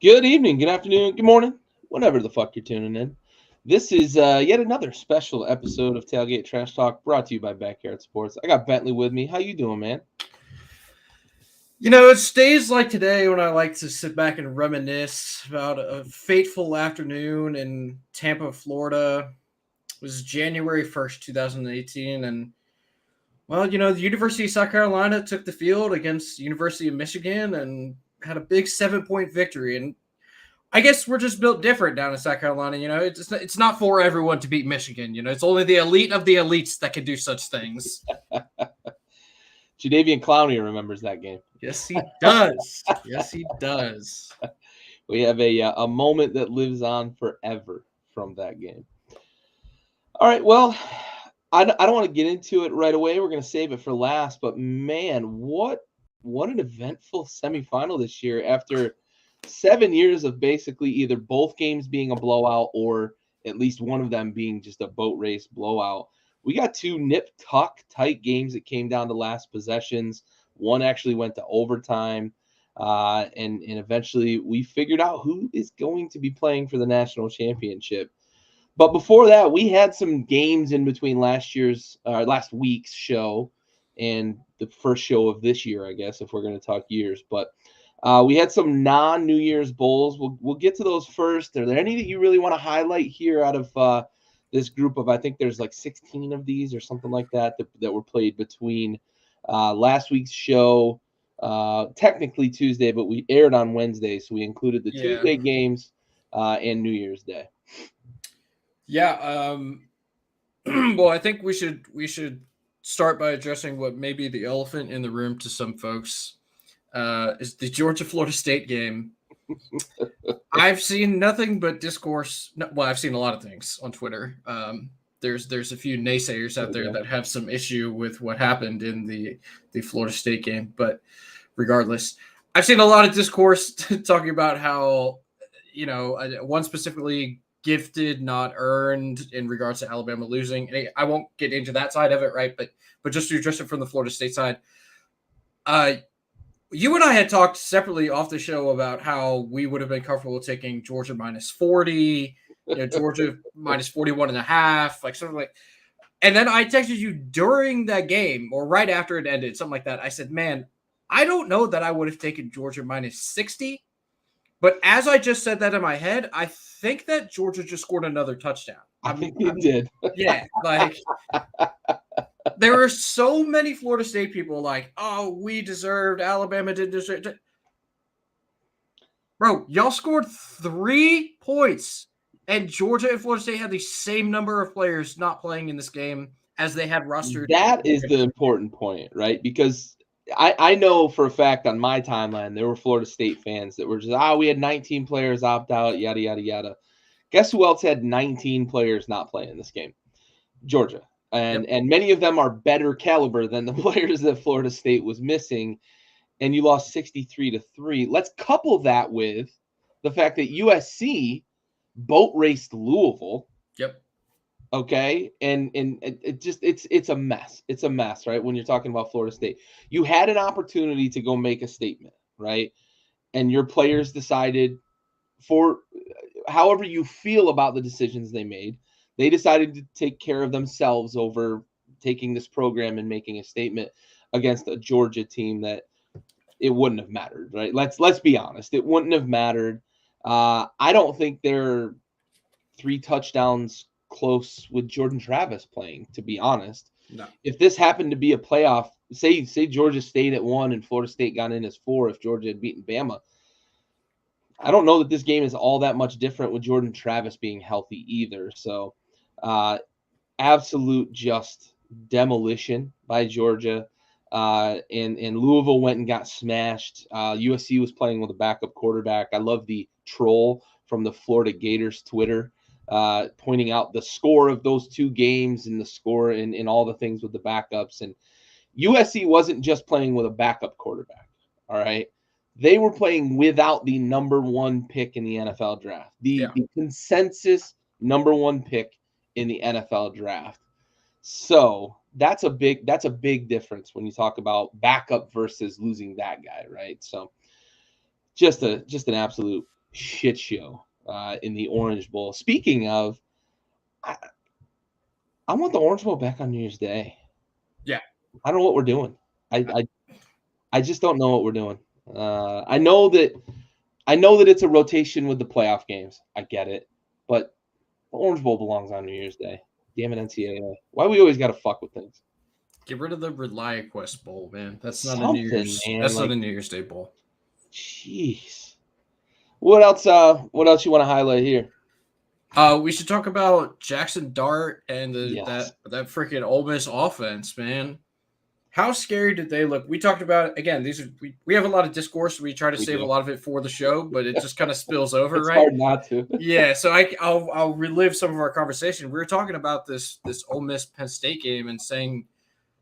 Good evening, good afternoon, good morning, whenever the fuck you're tuning in. This is yet another special episode of Tailgate Trash Talk brought to you by Backyard Sports. I got Bentley with me. How you doing, man? It's days like today when I like to sit back and reminisce about a fateful afternoon in Tampa, Florida. It was January 1st, 2018. And, the University of South Carolina took the field against University of Michigan and had a big 7-point victory. And I guess we're just built different down in South Carolina. It's not for everyone to beat Michigan. It's only the elite of the elites that can do such things. Jadavian Clowney remembers that game. Yes, he does. Yes, he does. We have a moment that lives on forever from that game. All right, well, I don't want to get into it right away. We're going to save it for last. But, man, what an eventful semifinal this year after 7 years of basically either both games being a blowout or at least one of them being just a boat race blowout. We got two nip-tuck tight games that came down to last possessions. One actually went to overtime. And eventually we figured out who is going to be playing for the national championship. But before that, we had some games in between last week's show and the first show of this year, I guess, if we're going to talk years. But we had some non-New Year's Bowls. We'll get to those first. Are there any that you really want to highlight here out of this group of, I think there's like 16 of these or something like that were played between last week's show, technically Tuesday, but we aired on Wednesday, so we included the Tuesday games and New Year's Day. Yeah. Well, I think we should start by addressing what may be the elephant in the room to some folks. Is the Georgia-Florida State game. I've seen nothing but discourse. Well, I've seen a lot of things on Twitter. There's a few naysayers out there that have some issue with what happened in the Florida State game. But regardless, I've seen a lot of discourse talking about how, one specifically gifted, not earned in regards to Alabama losing. And I won't get into that side of it, right? But just to address it from the Florida State side, you and I had talked separately off the show about how we would have been comfortable taking Georgia minus 40, Georgia minus 41.5, like something like. And then I texted you during that game or right after it ended, something like that. I said, man, I don't know that I would have taken Georgia minus 60. But as I just said that in my head, I think that Georgia just scored another touchdown. I think they did. Yeah, there were so many Florida State people like, oh, we deserved, Alabama didn't deserve it. Bro, y'all scored 3 points, and Georgia and Florida State had the same number of players not playing in this game as they had rostered. That is the important point, right? Because I know for a fact on my timeline, there were Florida State fans that were just, we had 19 players opt out, yada, yada, yada. Guess who else had 19 players not play in this game? Georgia. And many of them are better caliber than the players that Florida State was missing. And you lost 63-3. Let's couple that with the fact that USC boat raced Louisville. Yep. Okay. And it's a mess. It's a mess, right? When you're talking about Florida State, you had an opportunity to go make a statement, right? And your players decided, for however you feel about the decisions they made, they decided to take care of themselves over taking this program and making a statement against a Georgia team that it wouldn't have mattered, right? Let's be honest. It wouldn't have mattered. I don't think they're 3 touchdowns close with Jordan Travis playing, to be honest. No. If this happened to be a playoff, say Georgia State at 1 and Florida State got in as 4 if Georgia had beaten Bama, I don't know that this game is all that much different with Jordan Travis being healthy either. So absolute just demolition by Georgia. And Louisville went and got smashed. USC was playing with a backup quarterback. I love the troll from the Florida Gators Twitter pointing out the score of those 2 games and the score and all the things with the backups. And USC wasn't just playing with a backup quarterback, all right? They were playing without the number 1 pick in the NFL draft, the consensus number 1 pick in the NFL draft. So that's a big difference when you talk about backup versus losing that guy, right? So just an absolute shit show in the Orange Bowl. Speaking of, I want the Orange Bowl back on New Year's Day. Yeah. I don't know what we're doing. I just don't know what we're doing. I know that it's a rotation with the playoff games. I get it, but the Orange Bowl belongs on New Year's Day. Damn it, NCAA. Why we always got to fuck with things? Get rid of the ReliaQuest Bowl, man. That's not Something, a New Year's. man. That's not a New Year's Day bowl. Jeez. What else? What else you want to highlight here? We should talk about Jackson Dart and Yes. that freaking Ole Miss offense, man. How scary did they look? We talked about again. We have a lot of discourse. We try to save a lot of it for the show, but it just kind of spills over, It's right? hard not to. Yeah, so I'll relive some of our conversation. We were talking about this Ole Miss Penn State game and saying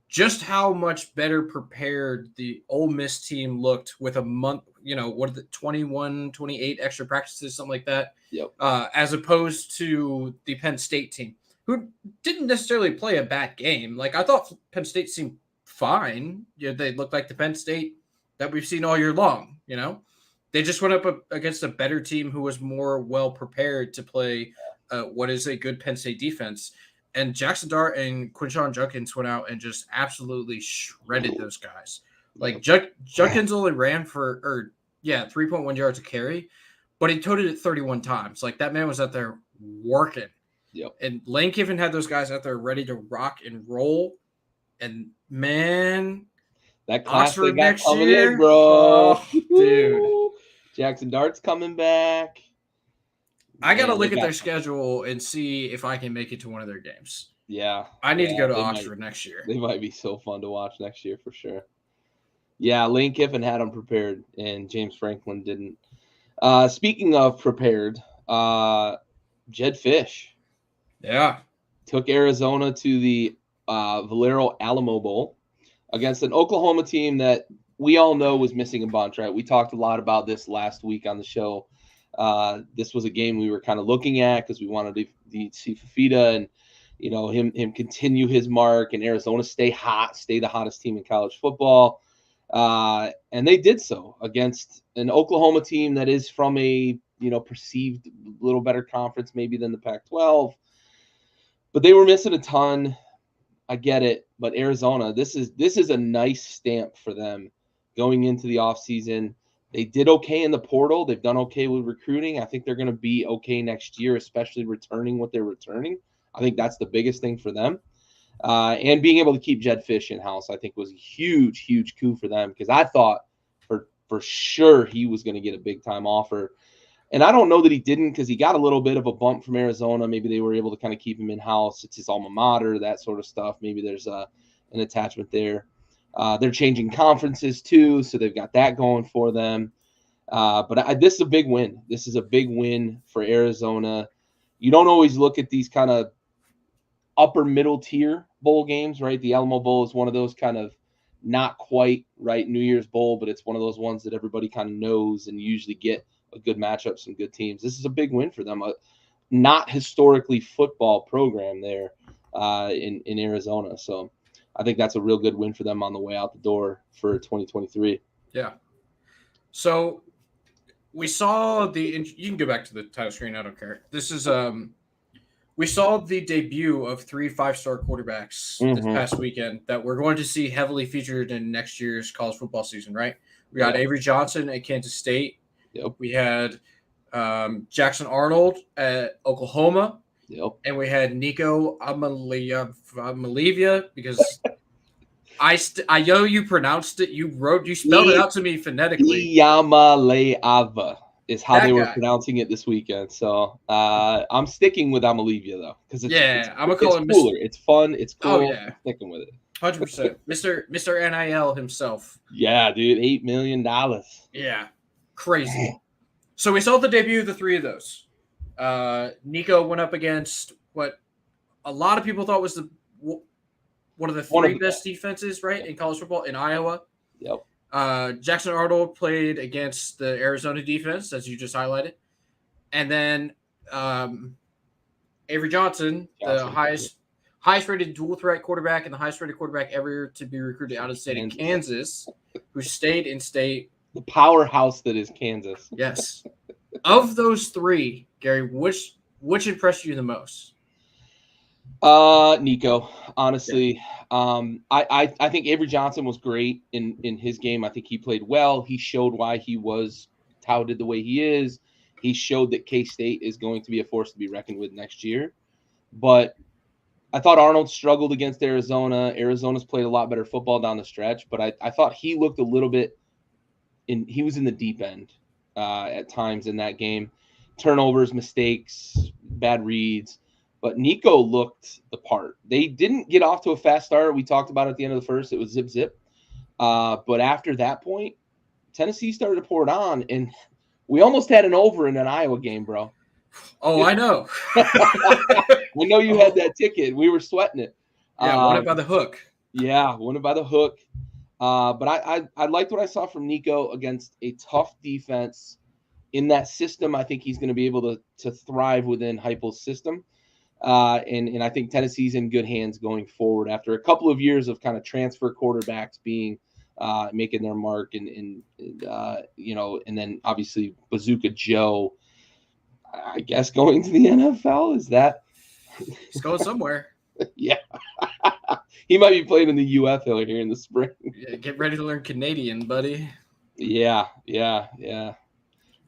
just how much better prepared the Ole Miss team looked with a month, what are the 21, 28 extra practices, something like that. Yep. As opposed to the Penn State team, who didn't necessarily play a bad game. Like, I thought Penn State seemed fine. They looked like the Penn State that we've seen all year long, They just went up against a better team who was more well prepared to play what is a good Penn State defense. And Jackson Dart and Quinshon Judkins went out and just absolutely shredded those guys. Like, Judkins only ran for 3.1 yards a carry, but he toted it 31 times. Like, that man was out there working. Yep. And Lane Kiffin had those guys out there ready to rock and roll. And, man, that class Oxford they got next coming year, in, bro. Oh, dude. Jackson Dart's coming back. I got to look at their schedule and see if I can make it to one of their games. Yeah. I need to go to Oxford next year. They might be so fun to watch next year for sure. Yeah, Lane Kiffin had them prepared, and James Franklin didn't. Speaking of prepared, Jedd Fisch. Yeah. Took Arizona to the Valero Alamo Bowl against an Oklahoma team that we all know was missing a bunch, right? We talked a lot about this last week on the show. This was a game we were kind of looking at because we wanted to see Fafita and him continue his mark and Arizona stay the hottest team in college football. And they did so against an Oklahoma team that is from a perceived little better conference maybe than the Pac-12. But they were missing a ton. I get it, but Arizona, this is a nice stamp for them going into the offseason. They did okay in the portal. They've done okay with recruiting. I think they're going to be okay next year, especially returning what they're returning. I think that's the biggest thing for them. And being able to keep Jedd Fisch in-house, I think, was a huge, huge coup for them because I thought for sure he was going to get a big-time offer. And I don't know that he didn't because he got a little bit of a bump from Arizona. Maybe they were able to kind of keep him in-house. It's his alma mater, that sort of stuff. Maybe there's an attachment there. They're changing conferences too, so they've got that going for them. But this is a big win. This is a big win for Arizona. You don't always look at these kind of upper middle tier bowl games, right? The Alamo Bowl is one of those kind of not quite right New Year's Bowl, but it's one of those ones that everybody kind of knows and usually get a good matchup, some good teams. This is a big win for them. A not historically football program there in Arizona. So I think that's a real good win for them on the way out the door for 2023. Yeah. So we saw you can go back to the title screen. I don't care. This is we saw the debut of 3 5-star quarterbacks this past weekend that we're going to see heavily featured in next year's college football season, right? We got Avery Johnson at Kansas State. Yep. We had Jackson Arnold at Oklahoma. Yep. And we had Nico Amalivia because I know you pronounced it. You spelled it out to me phonetically. Yamaleava is how they were guy. pronouncing it this weekend. So I'm sticking with Amalivia though, because it's I'm gonna call him cooler. It's fun. It's cool. Oh yeah, I'm sticking with it. 100%. Mr. NIL himself. Yeah, dude, $8 million. Yeah, crazy. So we saw the debut of the three of those. Nico went up against what a lot of people thought was one of the three best defenses, right, in college football in Iowa. Yep. Jackson Arnold played against the Arizona defense, as you just highlighted. And then Avery Johnson, the highest rated dual threat quarterback and the highest rated quarterback ever to be recruited out of the state of Kansas, who stayed in state. The powerhouse that is Kansas. Yes. Of those three, Gary, which impressed you the most? Nico, Yeah. honestly, I think Avery Johnson was great in his game. I think he played well. He showed why he was touted the way he is. He showed that K-State is going to be a force to be reckoned with next year. But I thought Arnold struggled against Arizona. Arizona's played a lot better football down the stretch, but I thought he looked a little bit he was in the deep end at times in that game. Turnovers, mistakes, bad reads. But Nico looked the part. They didn't get off to a fast start. We talked about it at the end of the first. It was zip zip. But after that point, Tennessee started to pour it on, and we almost had an over in an Iowa game, bro. Oh, I know. I know you had Oh, that ticket. We were sweating it. yeah, won it by the hook. Yeah, won it by the hook. But I liked what I saw from Nico against a tough defense in that system. I think he's going to be able to thrive within Heupel's system. And I think Tennessee's in good hands going forward after a couple of years of kind of transfer quarterbacks being making their mark and and then obviously Bazooka Joe, I guess, going to the NFL. Is that He's going somewhere. yeah. He might be playing in the UFL here in the spring. Yeah, get ready to learn Canadian, buddy. Yeah.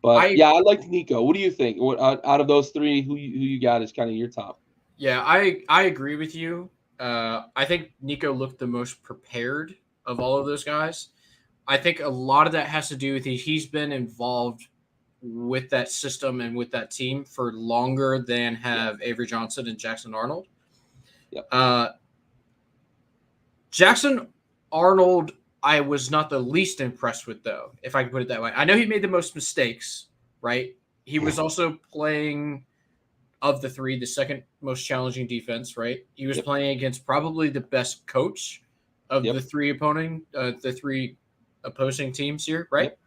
But I yeah, I liked Nico. What do you think? What out of those three, who you got is kind of your top? Yeah, I agree with you. I think Nico looked the most prepared of all of those guys. I think a lot of that has to do with he's been involved with that system and with that team for longer than Yeah. have Avery Johnson and Jackson Arnold. Yep. Jackson Arnold, I was not the least impressed with, though, if I can put it that way. I know he made the most mistakes, right? He was also playing, of the three, the second most challenging defense, right? He was Yep. playing against probably the best coach of Yep. the three opposing teams here, right?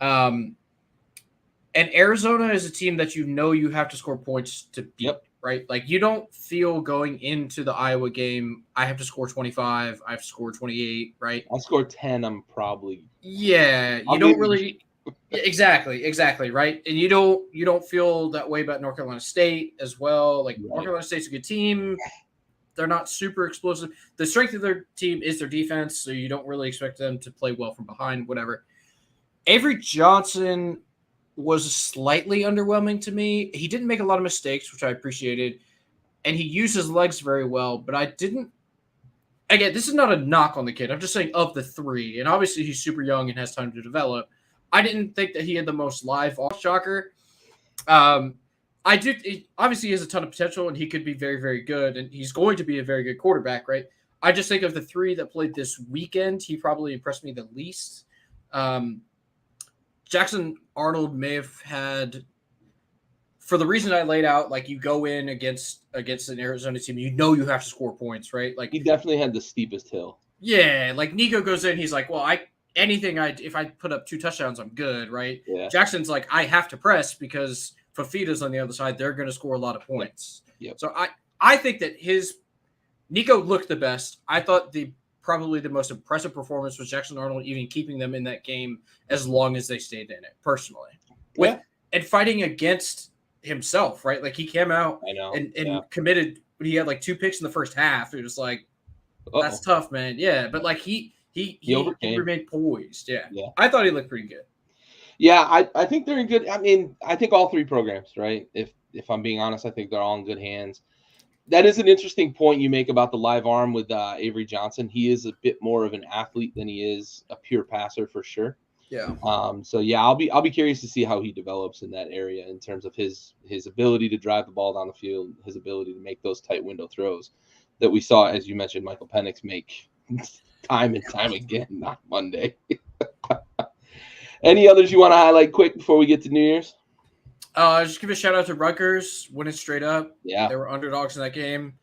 Yep. And Arizona is a team that you have to score points to beat, Yep. right? Like you don't feel going into the Iowa game, I have to score 25, I have to score 28, right? I scored 10. I'm probably. Yeah, you I'll don't give you. really. Yeah, exactly, right? And you don't feel that way about North Carolina State as well. Like North Right. Carolina State's a good team. They're not super explosive. The strength of their team is their defense, so you don't really expect them to play well from behind, whatever. Avery Johnson was slightly underwhelming to me. He didn't make a lot of mistakes, which I appreciated, and he used his legs very well, but I didn't. Again, this is not a knock on the kid. I'm just saying of the three, and obviously he's super young and has time to develop. I didn't think that he had the most live off shocker. I do. Obviously, he has a ton of potential, and he could be very, very good, and he's going to be a very good quarterback, right? I just think of the three that played this weekend, he probably impressed me the least. Jackson Arnold may have had, for the reason I laid out, like you go in against an Arizona team, you have to score points, right? Like He definitely had the steepest hill. yeah, like Nico goes in, he's like, well, if I put up 2 touchdowns, I'm good, right? Yeah. Jackson's like, I have to press because Fafita's on the other side, they're going to score a lot of points. Yep. So I think that Nico looked the best. I thought probably the most impressive performance was Jackson Arnold, even keeping them in that game as long as they stayed in it, personally. And fighting against himself, right? Like he came out and committed, but he had like 2 picks in the first half. It was like, that's tough, man. Yeah, but like he remained poised. Yeah. I thought he looked pretty good. Yeah, I think they're in good. I mean, I think all three programs, right? If I'm being honest, I think they're all in good hands. That is an interesting point you make about the live arm with Avery Johnson. He is a bit more of an athlete than he is a pure passer for sure. Yeah. So yeah, I'll be curious to see how he develops in that area in terms of his ability to drive the ball down the field, his ability to make those tight window throws that we saw, as you mentioned, Michael Penix make time and time again, not Monday. Any others you want to highlight quick before we get to New Year's? Just give a shout out to Rutgers, winning straight up. Yeah. They were underdogs in that game.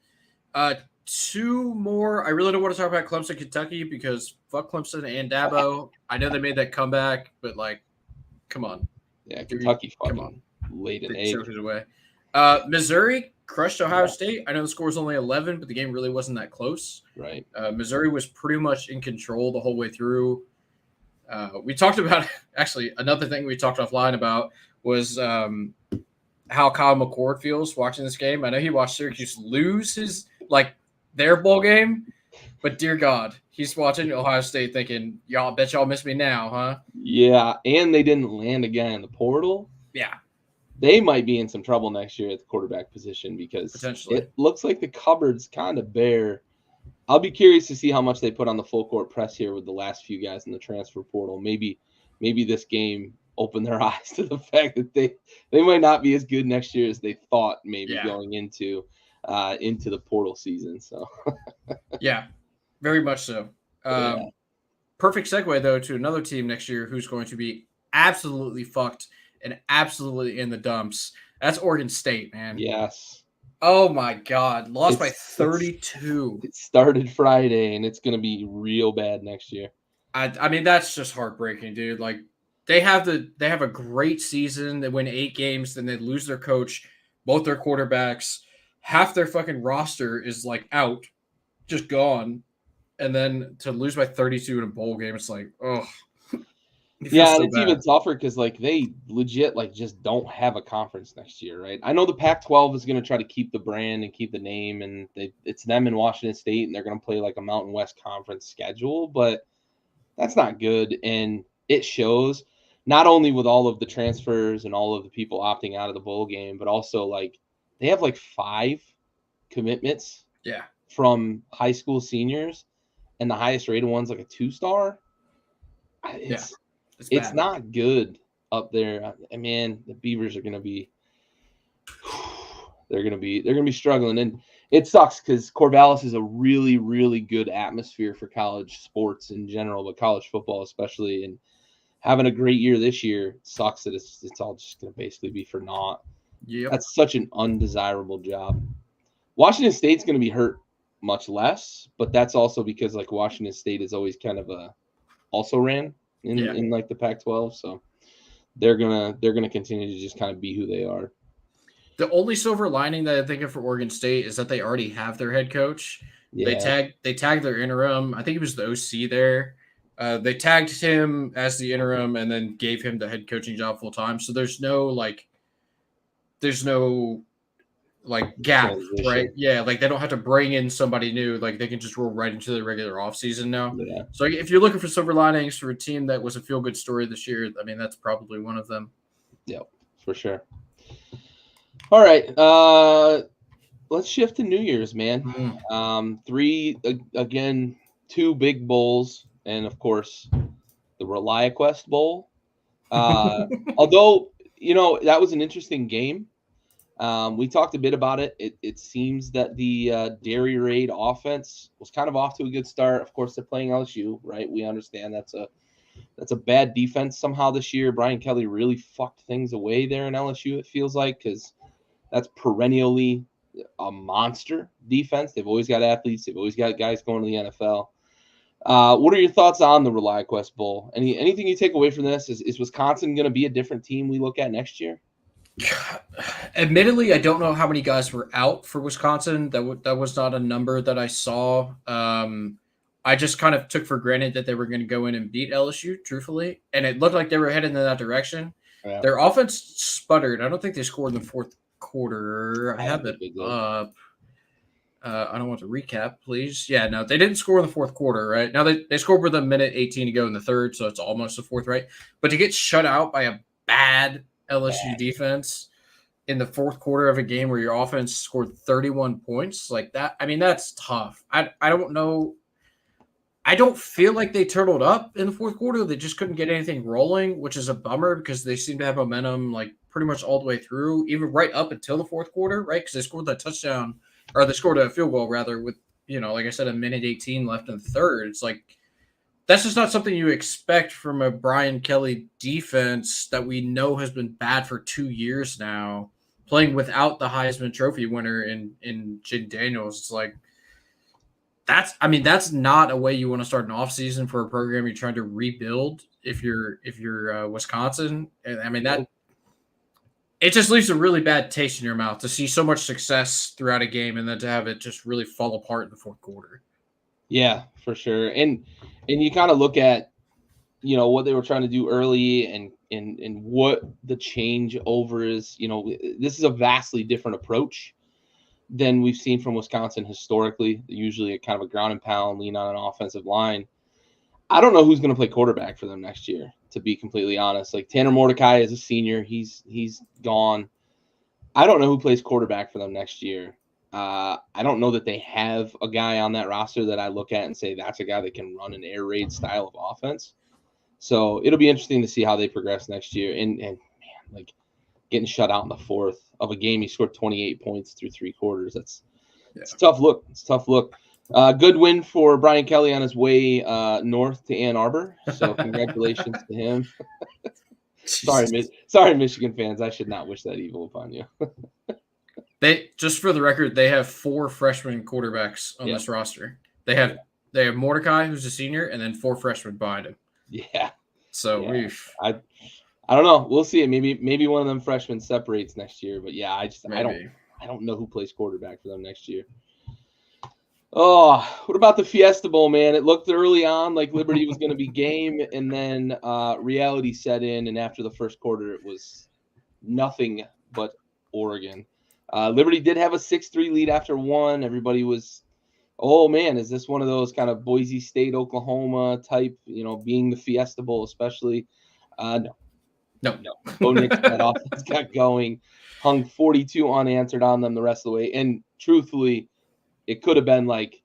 2 more. I really don't want to talk about Clemson, Kentucky, because fuck Clemson and Dabo. I know they made that comeback, but like, come on. Yeah, Kentucky come on. Late in age. It away. Missouri crushed Ohio State. I know the score was only 11, but the game really wasn't that close. Right. Missouri was pretty much in control the whole way through. We talked about, actually, another thing we talked offline about was how Kyle McCord feels watching this game. I know he watched Syracuse lose their bowl game, but dear God, he's watching Ohio State thinking, y'all bet y'all miss me now, huh? Yeah, and they didn't land a guy in the portal. Yeah. They might be in some trouble next year at the quarterback position because Potentially. it looks like the cupboard's kind of bare. I'll be curious to see how much they put on the full court press here with the last few guys in the transfer portal. Maybe this game opened their eyes to the fact that they might not be as good next year as they thought going into the portal season. So yeah, very much so. Perfect segue though to another team next year who's going to be absolutely fucked and absolutely in the dumps. That's Oregon State, man. Yes. Oh my God, lost by 32. It started Friday, and it's going to be real bad next year. I mean, that's just heartbreaking, dude. Like they have a great season. They win 8 games, then they lose their coach, both their quarterbacks, half their fucking roster is like out, just gone, and then to lose by 32 in a bowl game, it's like, oh. Yeah, and it's even tougher because like they legit like just don't have a conference next year, right? I know the Pac-12 is going to try to keep the brand and keep the name, and it's them in Washington State, and they're going to play like a Mountain West Conference schedule, but that's not good, and it shows not only with all of the transfers and all of the people opting out of the bowl game, but also like they have like 5 commitments, from high school seniors, and the highest rated one's like a 2-star. It's not good up there. I mean, the Beavers are going to be they're going to be struggling, and it sucks because Corvallis is a really, really good atmosphere for college sports in general, but college football especially. And having a great year this year sucks that it's all just going to basically be for naught. Yep. That's such an undesirable job. Washington State's going to be hurt much less, but that's also because like Washington State is always kind of also ran in like the Pac-12, so they're gonna continue to just kind of be who they are. The only silver lining that I think of for Oregon State is that they already have their head coach. Yeah. They tagged their interim. I think he was the OC there. They tagged him as the interim and then gave him the head coaching job full time. So there's no gap, transition. right? Yeah, like they don't have to bring in somebody new. Like they can just roll right into the regular offseason now. Yeah. So if you're looking for silver linings for a team that was a feel-good story this year, I mean, that's probably one of them. Yep, for sure. All right, let's shift to New Year's, man. 2 big bowls, and of course, the ReliaQuest Bowl. Although, that was an interesting game. We talked a bit about it. It seems that the Dairy Raid offense was kind of off to a good start. Of course, they're playing LSU, right? We understand that's a bad defense somehow this year. Brian Kelly really fucked things away there in LSU, it feels like, because that's perennially a monster defense. They've always got athletes. They've always got guys going to the NFL. What are your thoughts on the ReliaQuest Bowl? Anything you take away from this? Is Wisconsin going to be a different team we look at next year? Admittedly, I don't know how many guys were out for Wisconsin. That was not a number that I saw. I just kind of took for granted that they were going to go in and beat LSU, truthfully, and it looked like they were heading in that direction. Yeah. Their offense sputtered. I don't think they scored in the fourth quarter. I have it up. I don't want to recap, please. Yeah, no, they didn't score in the fourth quarter, right? Now they scored with a minute 18 to go in the third, so it's almost the fourth, right? But to get shut out by a bad LSU defense in the fourth quarter of a game where your offense scored 31 points like that, I mean, that's tough. I don't know. I don't feel like they turtled up in the fourth quarter. They just couldn't get anything rolling, which is a bummer because they seem to have momentum like pretty much all the way through, even right up until the fourth quarter, right? Because they scored that touchdown, or they scored a field goal rather with, like I said, a minute 18 left in the third. It's like, that's just not something you expect from a Brian Kelly defense that we know has been bad for 2 years now, playing without the Heisman Trophy winner in Jaden Daniels. It's like, that's not a way you want to start an offseason for a program you're trying to rebuild if you're Wisconsin. And I mean, that it just leaves a really bad taste in your mouth to see so much success throughout a game and then to have it just really fall apart in the fourth quarter. Yeah, for sure. And you kind of look at what they were trying to do early and what the change over is. This is a vastly different approach than we've seen from Wisconsin historically. Usually a kind of a ground and pound, lean on an offensive line. I don't know who's going to play quarterback for them next year, to be completely honest. Like Tanner Mordecai is a senior. He's gone. I don't know who plays quarterback for them next year. I don't know that they have a guy on that roster that I look at and say that's a guy that can run an air raid style of offense. So it'll be interesting to see how they progress next year. And man, like getting shut out in the fourth of a game, he scored 28 points through 3 quarters. It's a tough look. It's a tough look. Good win for Brian Kelly on his way north to Ann Arbor. So congratulations to him. Sorry, Michigan fans. I should not wish that evil upon you. They, just for the record, they have 4 freshman quarterbacks on this roster. They have Mordecai, who's a senior, and then 4 freshmen behind him. Yeah. So I don't know. We'll see it. Maybe one of them freshmen separates next year. But yeah, I don't know who plays quarterback for them next year. Oh, what about the Fiesta Bowl, man? It looked early on like Liberty was going to be game, and then reality set in, and after the first quarter, it was nothing but Oregon. Liberty did have a 6-3 lead after 1. Everybody was, oh, man, is this one of those kind of Boise State, Oklahoma type, being the Fiesta Bowl especially? No. Bo Nix, that offense got going, hung 42 unanswered on them the rest of the way, and truthfully, it could have been like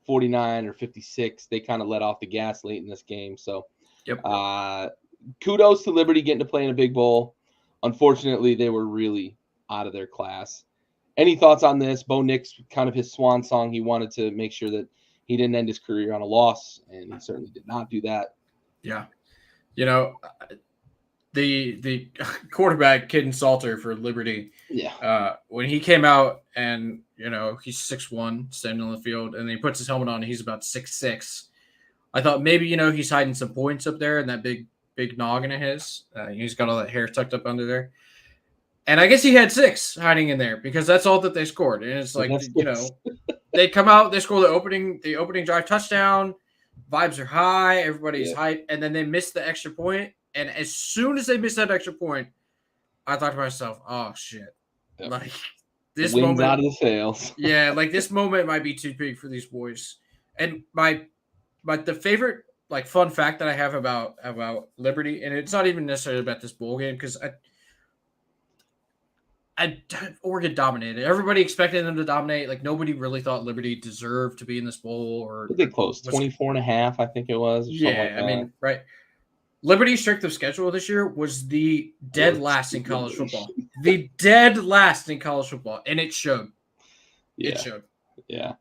49 or 56. They kind of let off the gas late in this game. So kudos to Liberty getting to play in a big bowl. Unfortunately, they were really out of their class. Any thoughts on this? Bo Nix, kind of his swan song. He wanted to make sure that he didn't end his career on a loss, and he certainly did not do that. Yeah. The quarterback, Caden Salter for Liberty, when he came out and, he's 6'1", standing on the field, and he puts his helmet on, and he's about 6'6". I thought maybe, he's hiding some points up there in that big noggin of his. He's got all that hair tucked up under there. And I guess he had 6 hiding in there because that's all that they scored. And it's like, they come out, they score the opening drive touchdown. Vibes are high. Everybody's hyped. And then they miss the extra point. And as soon as they missed that extra point, I thought to myself, oh, shit. Yep. Like, this Wings moment. out of the sails. Yeah, like, this moment might be too big for these boys. And the favorite, like, fun fact that I have about Liberty, and it's not even necessarily about this bowl game, because Oregon dominated. Everybody expected them to dominate. Like, nobody really thought Liberty deserved to be in this bowl. Or they close 24.5, I think it was. Yeah, I mean, right. Liberty's strength of schedule this year was the dead last in college football. The dead last in college football, and it showed. Yeah. It showed. Yeah,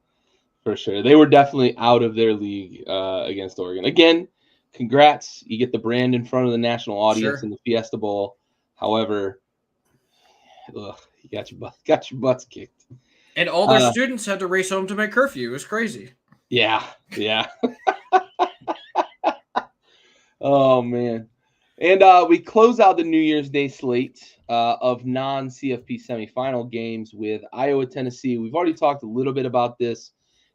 for sure. They were definitely out of their league against Oregon. Again, congrats. You get the brand in front of the national audience in the Fiesta Bowl. However, you got your butts kicked. And all their students had to race home to make curfew. It was crazy. Yeah. Oh, man. And we close out the New Year's Day slate of non-CFP semifinal games with Iowa, Tennessee. We've already talked a little bit about this.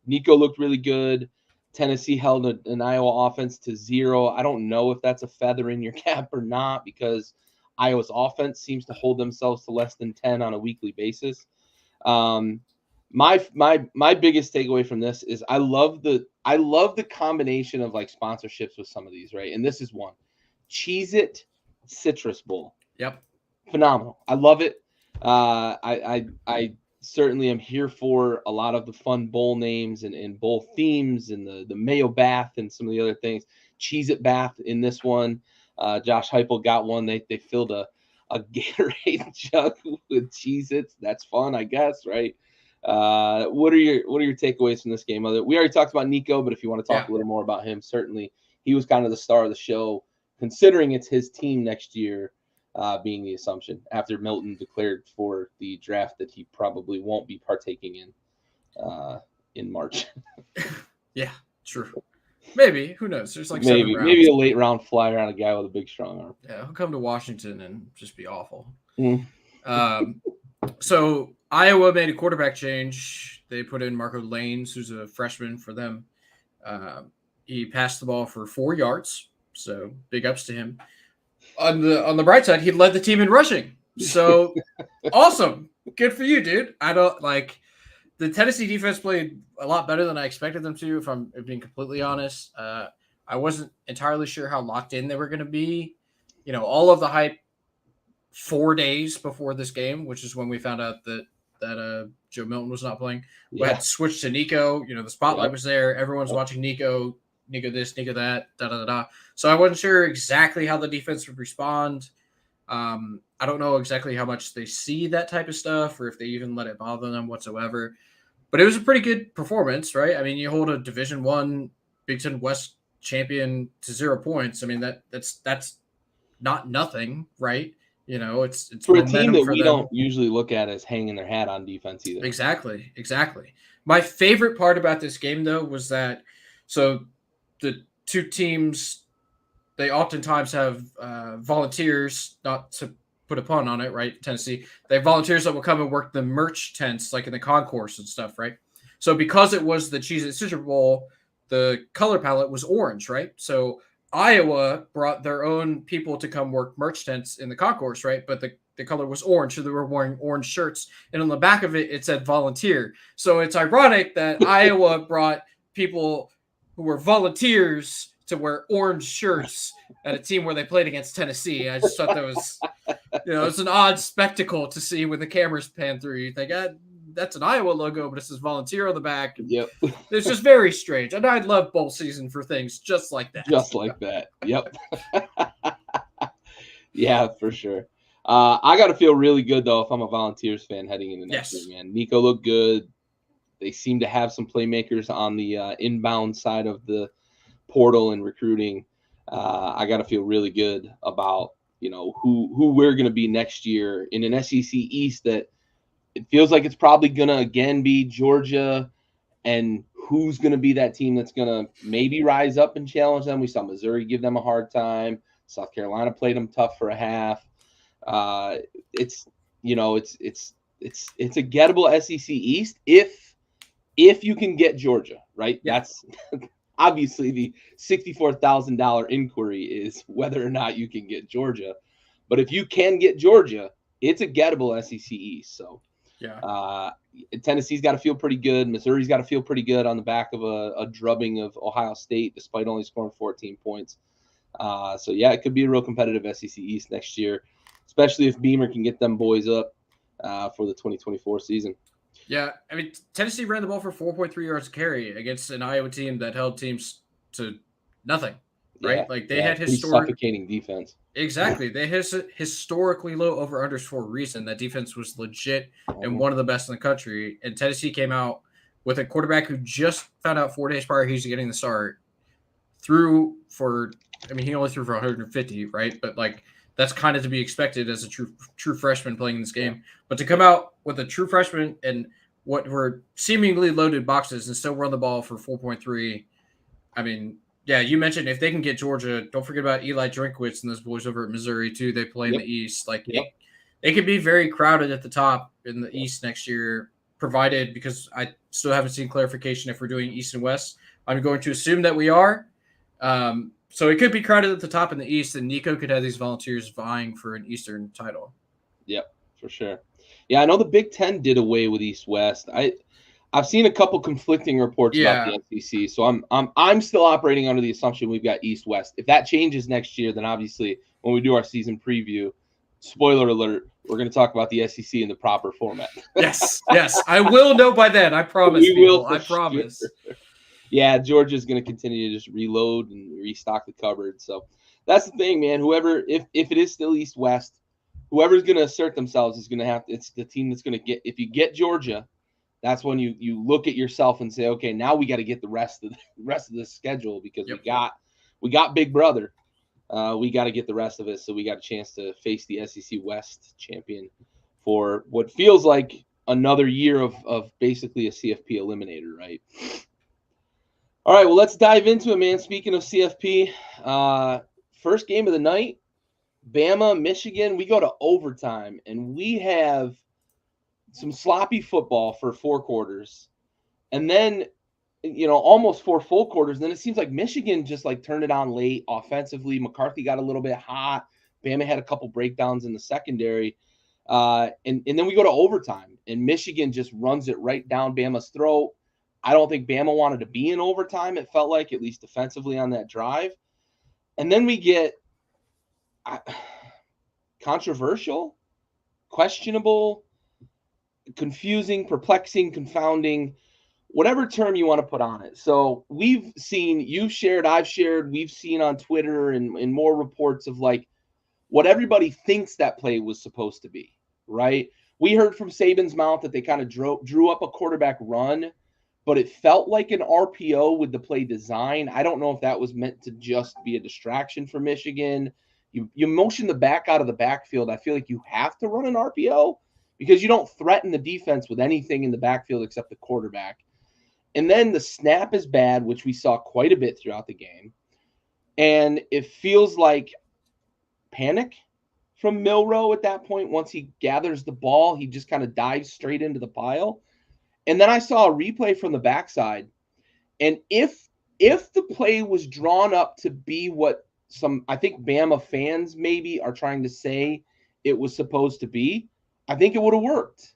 Nico looked really good. Tennessee held an Iowa offense to 0. I don't know if that's a feather in your cap or not, because Iowa's offense seems to hold themselves to less than 10 on a weekly basis. My biggest takeaway from this is I love the combination of like sponsorships with some of these, right? And this is one. Cheez-It Citrus Bowl. Yep. Phenomenal. I love it. I certainly am here for a lot of the fun bowl names and bowl themes and the mayo bath and some of the other things. Cheez-It bath in this one. Josh Heupel got one. They filled a Gatorade jug with Cheez-Its. That's fun, I guess, right? What are your takeaways from this game? We already talked about Nico, but if you want to talk a little more about him, certainly he was kind of the star of the show, considering it's his team next year, being the assumption after Milton declared for the draft that he probably won't be partaking in March. Yeah, true. Maybe, who knows? There's like maybe a late round flyer on a guy with a big strong arm. Yeah, he'll come to Washington and just be awful. So Iowa made a quarterback change. They put in Marco Lanes, who's a freshman for them. He passed the ball for 4 yards, So big ups to him. On the bright side, he led the team in rushing. So awesome. Good for you, dude. I don't like the Tennessee defense played a lot better than I expected them to, if I'm being completely honest. I wasn't entirely sure how locked in they were going to be. You know, all of the hype 4 days before this game, which is when we found out that Joe Milton was not playing. We had switched to Nico. You know, the spotlight was there. Everyone's watching Nico. Nico this, Nico that, da da da. So I wasn't sure exactly how the defense would respond. I don't know exactly how much they see that type of stuff, or if they even let it bother them whatsoever. But it was a pretty good performance, right? I mean, you hold a Division I Big Ten West champion to 0 points. I mean, that's not nothing, right? You know, it's for a momentum team that for we them. don't usually look at as hanging their hat on defense either. Exactly. My favorite part about this game, though, was that so the two teams, they oftentimes have volunteers, not to put a pun on it, right? Tennessee, they have volunteers that will come and work the merch tents, like in the concourse and stuff, right? So because it was the Cheez-It Citrus Bowl, the color palette was orange, right? So Iowa brought their own people to come work merch tents in the concourse, right? But the color was orange, so they were wearing orange shirts. And on the back of it, it said volunteer. So it's ironic that Iowa brought people who were volunteers to wear orange shirts at a team where they played against Tennessee. I just thought that was, it's an odd spectacle to see when the cameras pan through. You think, that's an Iowa logo, but it says volunteer on the back. Yep. It's just very strange. And I'd love bowl season for things just like that. Just like that. Yep. Yeah, for sure. I got to feel really good, though, if I'm a Volunteers fan heading into next year, man. Nico looked good. They seem to have some playmakers on the inbound side of the portal and recruiting. I got to feel really good about, who we're going to be next year in an SEC East that it feels like it's probably going to again be Georgia, and who's going to be that team that's going to maybe rise up and challenge them. We saw Missouri give them a hard time. South Carolina played them tough for a half. It's a gettable SEC East if you can get Georgia, right? Yeah. That's obviously the $64,000 inquiry is whether or not you can get Georgia. But if you can get Georgia, it's a gettable SEC East. So yeah, Tennessee's got to feel pretty good. Missouri's got to feel pretty good on the back of a drubbing of Ohio State, despite only scoring 14 points. So yeah, it could be a real competitive SEC East next year, especially if Beamer can get them boys up for the 2024 season. Yeah, I mean, Tennessee ran the ball for 4.3 yards a carry against an Iowa team that held teams to nothing, right? Yeah, like they had suffocating defense. Exactly. They had historically low over-unders for a reason. That defense was legit and one of the best in the country. And Tennessee came out with a quarterback who just found out 4 days prior he's getting the start. He only threw for 150, right? But that's kind of to be expected as a true freshman playing in this game. But to come out with a true freshman and what were seemingly loaded boxes and still run the ball for 4.3, I mean, yeah, you mentioned if they can get Georgia, don't forget about Eli Drinkwitz and those boys over at Missouri too. They play in the East. It could be very crowded at the top in the East next year, provided, because I still haven't seen clarification if we're doing East and West. I'm going to assume that we are. So it could be crowded at the top in the East, and Nico could have these Volunteers vying for an Eastern title. Yep, for sure. Yeah, I know the Big Ten did away with East-West. I've seen a couple conflicting reports about the SEC, so I'm still operating under the assumption we've got East-West. If that changes next year, then obviously when we do our season preview, spoiler alert, we're going to talk about the SEC in the proper format. Yes, I will know by then. I promise. I promise. Sure. Yeah, Georgia's going to continue to just reload and restock the cupboard. So that's the thing, man. Whoever, if it is still East-West, whoever's going to assert themselves is going to have to. It's the team that's going to get. If you get Georgia, that's when you look at yourself and say, okay, now we got to get the rest of the schedule, because we got Big Brother. We got to get the rest of it, so we got a chance to face the SEC West champion for what feels like another year of basically a CFP eliminator, right? All right, well, let's dive into it, man. Speaking of CFP, first game of the night, Bama, Michigan. We go to overtime, and we have some sloppy football for 4 quarters. And then almost 4 full quarters. And then it seems like Michigan just like turned it on late offensively. McCarthy got a little bit hot. Bama had a couple breakdowns in the secondary. And then we go to overtime, and Michigan just runs it right down Bama's throat. I don't think Bama wanted to be in overtime, it felt like, at least defensively on that drive. And then we get controversial, questionable, confusing, perplexing, confounding, whatever term you want to put on it. So we've seen, you've shared, I've shared, we've seen on Twitter and more reports of like what everybody thinks that play was supposed to be, right? We heard from Saban's mouth that they kind of drew up a quarterback run, but it felt like an RPO with the play design. I don't know if that was meant to just be a distraction for Michigan. You motion the back out of the backfield. I feel like you have to run an RPO because you don't threaten the defense with anything in the backfield except the quarterback. And then the snap is bad, which we saw quite a bit throughout the game. And it feels like panic from Milroe at that point. Once he gathers the ball, he just kind of dives straight into the pile. And then I saw a replay from the backside. And if the play was drawn up to be what I think Bama fans maybe are trying to say it was supposed to be, I think it would have worked.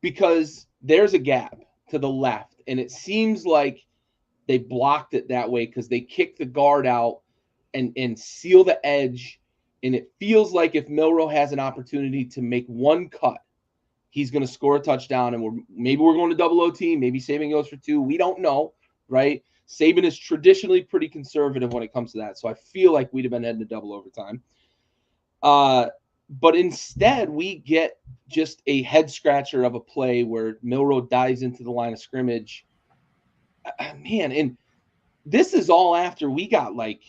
Because there's a gap to the left, and it seems like they blocked it that way because they kicked the guard out and seal the edge. And it feels like if Milroe has an opportunity to make one cut, he's going to score a touchdown. And maybe we're going to double OT. Maybe Saban goes for 2. We don't know, right? Saban is traditionally pretty conservative when it comes to that. So I feel like we'd have been heading to double overtime. But instead, we get just a head scratcher of a play where Milroe dives into the line of scrimmage. Man, and this is all after we got like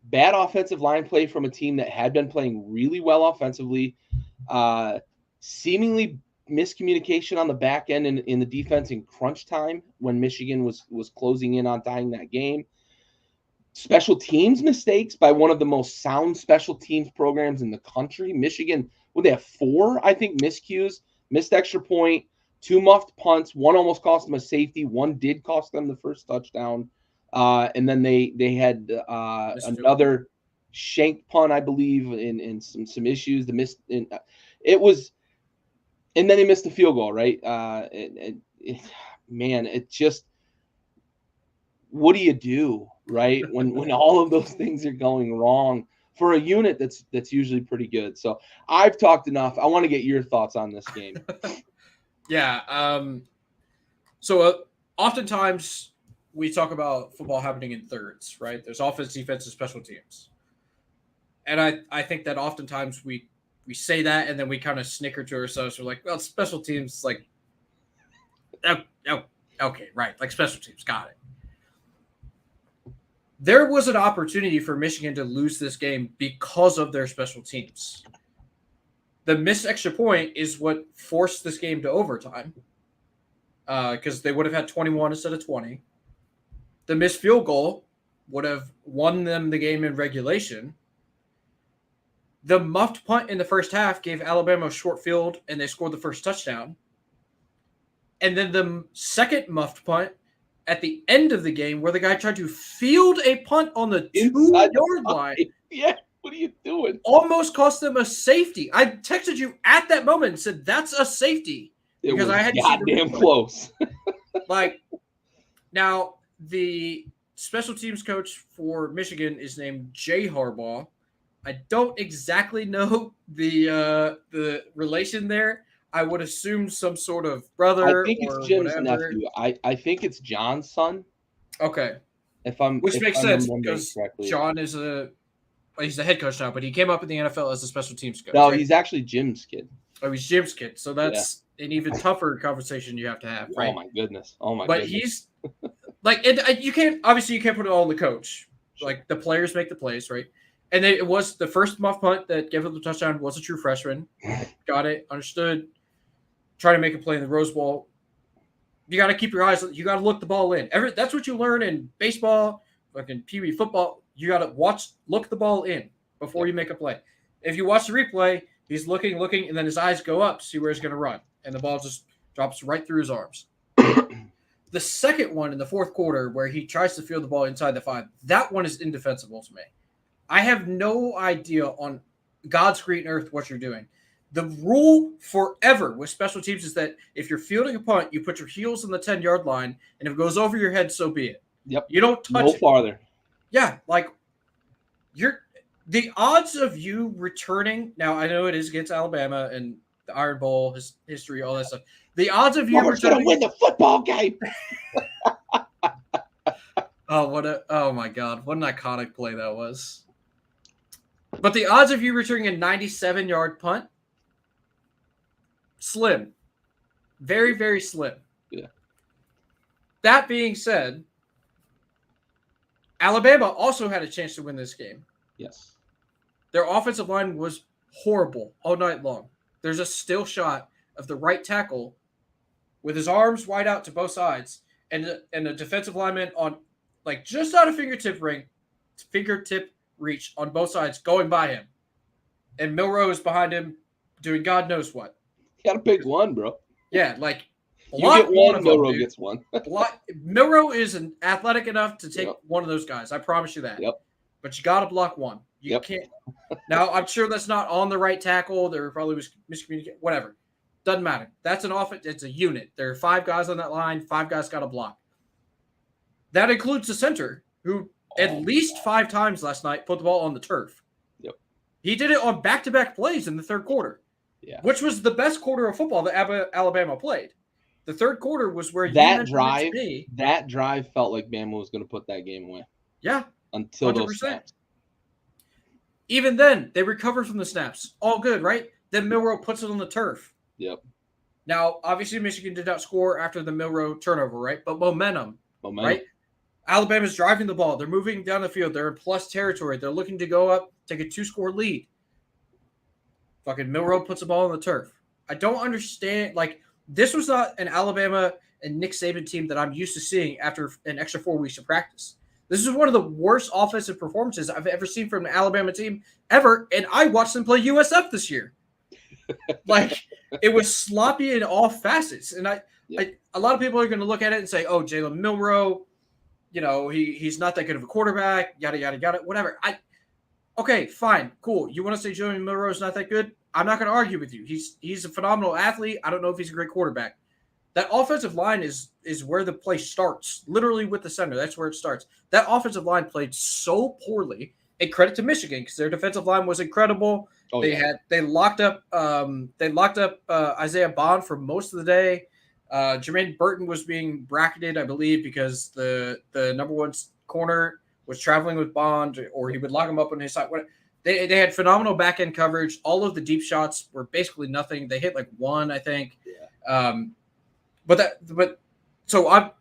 bad offensive line play from a team that had been playing really well offensively, seemingly miscommunication on the back end in the defense in crunch time when Michigan was closing in on tying that game. Special teams mistakes by one of the most sound special teams programs in the country. Michigan, would they have 4, I think, miscues, missed extra point, 2 muffed punts. One almost cost them a safety. One did cost them the first touchdown. And then they had another shank punt, I believe, in some issues. And then they missed the field goal, right? Man, it just, what do you do, right? When all of those things are going wrong for a unit that's usually pretty good. So I've talked enough. I want to get your thoughts on this game. Yeah. So oftentimes we talk about football happening in thirds, right? There's offense, defense, and special teams. And I think that oftentimes we say that and then we kind of snicker to ourselves. We're like, well, special teams, like, okay, right. Like special teams, got it. There was an opportunity for Michigan to lose this game because of their special teams. The missed extra point is what forced this game to overtime because they would have had 21 instead of 20. The missed field goal would have won them the game in regulation. The muffed punt in the first half gave Alabama a short field, and they scored the first touchdown. And then the second muffed punt at the end of the game where the guy tried to field a punt on the 2-yard line. Yeah, what are you doing? Almost cost them a safety. I texted you at that moment and said, that's a safety. Because I had goddamn close. Like, now, the special teams coach for Michigan is named Jay Harbaugh. I don't exactly know the relation there. I would assume some sort of brother. I think it's Jim's nephew. I think it's John's son. Okay. Which makes sense because John is he's the head coach now, but he came up in the NFL as a special teams coach. No, right? He's actually Jim's kid. Oh, he's Jim's kid. So that's an even tougher conversation you have to have, right? Oh my goodness. But he's like, you can't put it all on the coach. Like the players make the plays, right? And then it was the first muff punt that gave up the touchdown was a true freshman. Got it, understood. Trying to make a play in the Rose Bowl. You got to keep your eyes. You got to look the ball in. That's what you learn in baseball, fucking Pee Wee football. You got to look the ball in before you make a play. If you watch the replay, he's looking, and then his eyes go up to see where he's going to run, and the ball just drops right through his arms. The second one in the fourth quarter where he tries to field the ball inside the 5, that one is indefensible to me. I have no idea on God's green earth what you're doing. The rule forever with special teams is that if you're fielding a punt, you put your heels on the 10-yard line, and if it goes over your head, so be it. Yep. You don't touch no it. farther. Yeah, like the odds of you returning. Now I know it is against Alabama and the Iron Bowl, history, all that stuff. The odds of you Florida's gonna win the football game. Oh my God, what an iconic play that was. But the odds of you returning a 97-yard punt, slim. Very, very slim. Yeah. That being said, Alabama also had a chance to win this game. Yes. Their offensive line was horrible all night long. There's a still shot of the right tackle with his arms wide out to both sides and a defensive lineman on like just out of fingertip reach on both sides going by him. And Milroe is behind him doing God knows what. Got a big one, bro. Yeah, like you get one, Milroe gets one. Milroe is athletic enough to take one of those guys. I promise you that. Yep. But you got to block one. You can't. Now, I'm sure that's not on the right tackle. There probably was miscommunication. Whatever. Doesn't matter. That's an offense. It's a unit. There are 5 guys on that line. 5 guys got to block. That includes the center, who at least 5 times last night put the ball on the turf. Yep. He did it on back-to-back plays in the third quarter. Yeah. Which was the best quarter of football that Alabama played. The third quarter was where that drive felt like Bama was going to put that game away. Yeah. Until 100%. Those snaps. Even then, they recovered from the snaps. All good, right? Then Milroe puts it on the turf. Yep. Now, obviously, Michigan did not score after the Milroe turnover, right? But momentum. Right? Alabama's driving the ball. They're moving down the field. They're in plus territory. They're looking to go up, take a 2-score lead. Fucking Milroe puts the ball on the turf. I don't understand. Like, this was not an Alabama and Nick Saban team that I'm used to seeing after an extra 4 weeks of practice. This is one of the worst offensive performances I've ever seen from an Alabama team ever, and I watched them play USF this year. Like, it was sloppy in all facets. And a lot of people are going to look at it and say, oh, Jalen Milroe, he's not that good of a quarterback, yada, yada, yada, whatever. Okay, fine, cool. You want to say Jalen Milroe is not that good? I'm not going to argue with you. He's a phenomenal athlete. I don't know if he's a great quarterback. That offensive line is where the play starts, literally with the center. That's where it starts. That offensive line played so poorly. And credit to Michigan because their defensive line was incredible. Oh, they locked up Isaiah Bond for most of the day. Jermaine Burton was being bracketed, I believe, because the number 1 corner was traveling with Bond, or he would lock him up on his side. They had phenomenal back end coverage. All of the deep shots were basically nothing. They hit like 1, I think. Yeah.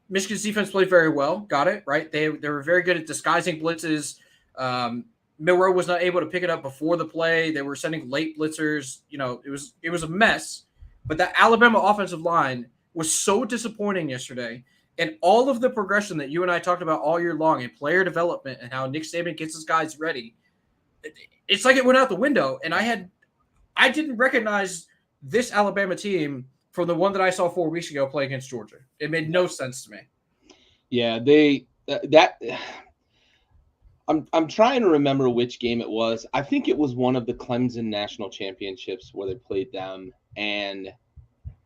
Michigan's defense played very well. Got it right. They were very good at disguising blitzes. Milroe was not able to pick it up before the play. They were sending late blitzers. It was a mess. But that Alabama offensive line was so disappointing yesterday. And all of the progression that you and I talked about all year long in player development and how Nick Saban gets his guys ready, it's like it went out the window. And I didn't recognize this Alabama team from the one that I saw 4 weeks ago play against Georgia. It made no sense to me. Yeah, I'm trying to remember which game it was. I think it was one of the Clemson national championships where they played them, and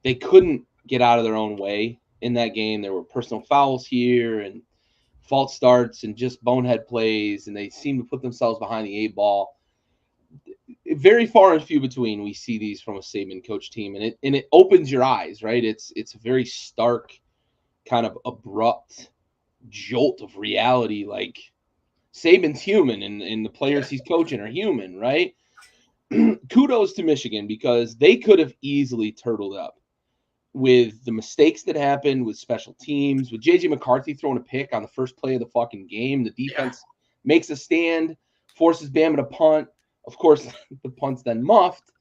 they couldn't get out of their own way in that game. There were personal fouls here and false starts and just bonehead plays, and they seemed to put themselves behind the 8 ball. Very far and few between we see these from a Saban coach team, and it opens your eyes, right? It's a very stark, kind of abrupt jolt of reality. Like, Saban's human, and the players he's coaching are human, right? Kudos to Michigan because they could have easily turtled up with the mistakes that happened with special teams, with J.J. McCarthy throwing a pick on the first play of the fucking game. The defense makes a stand, forces Bama to punt. Of course, the punt's then muffed,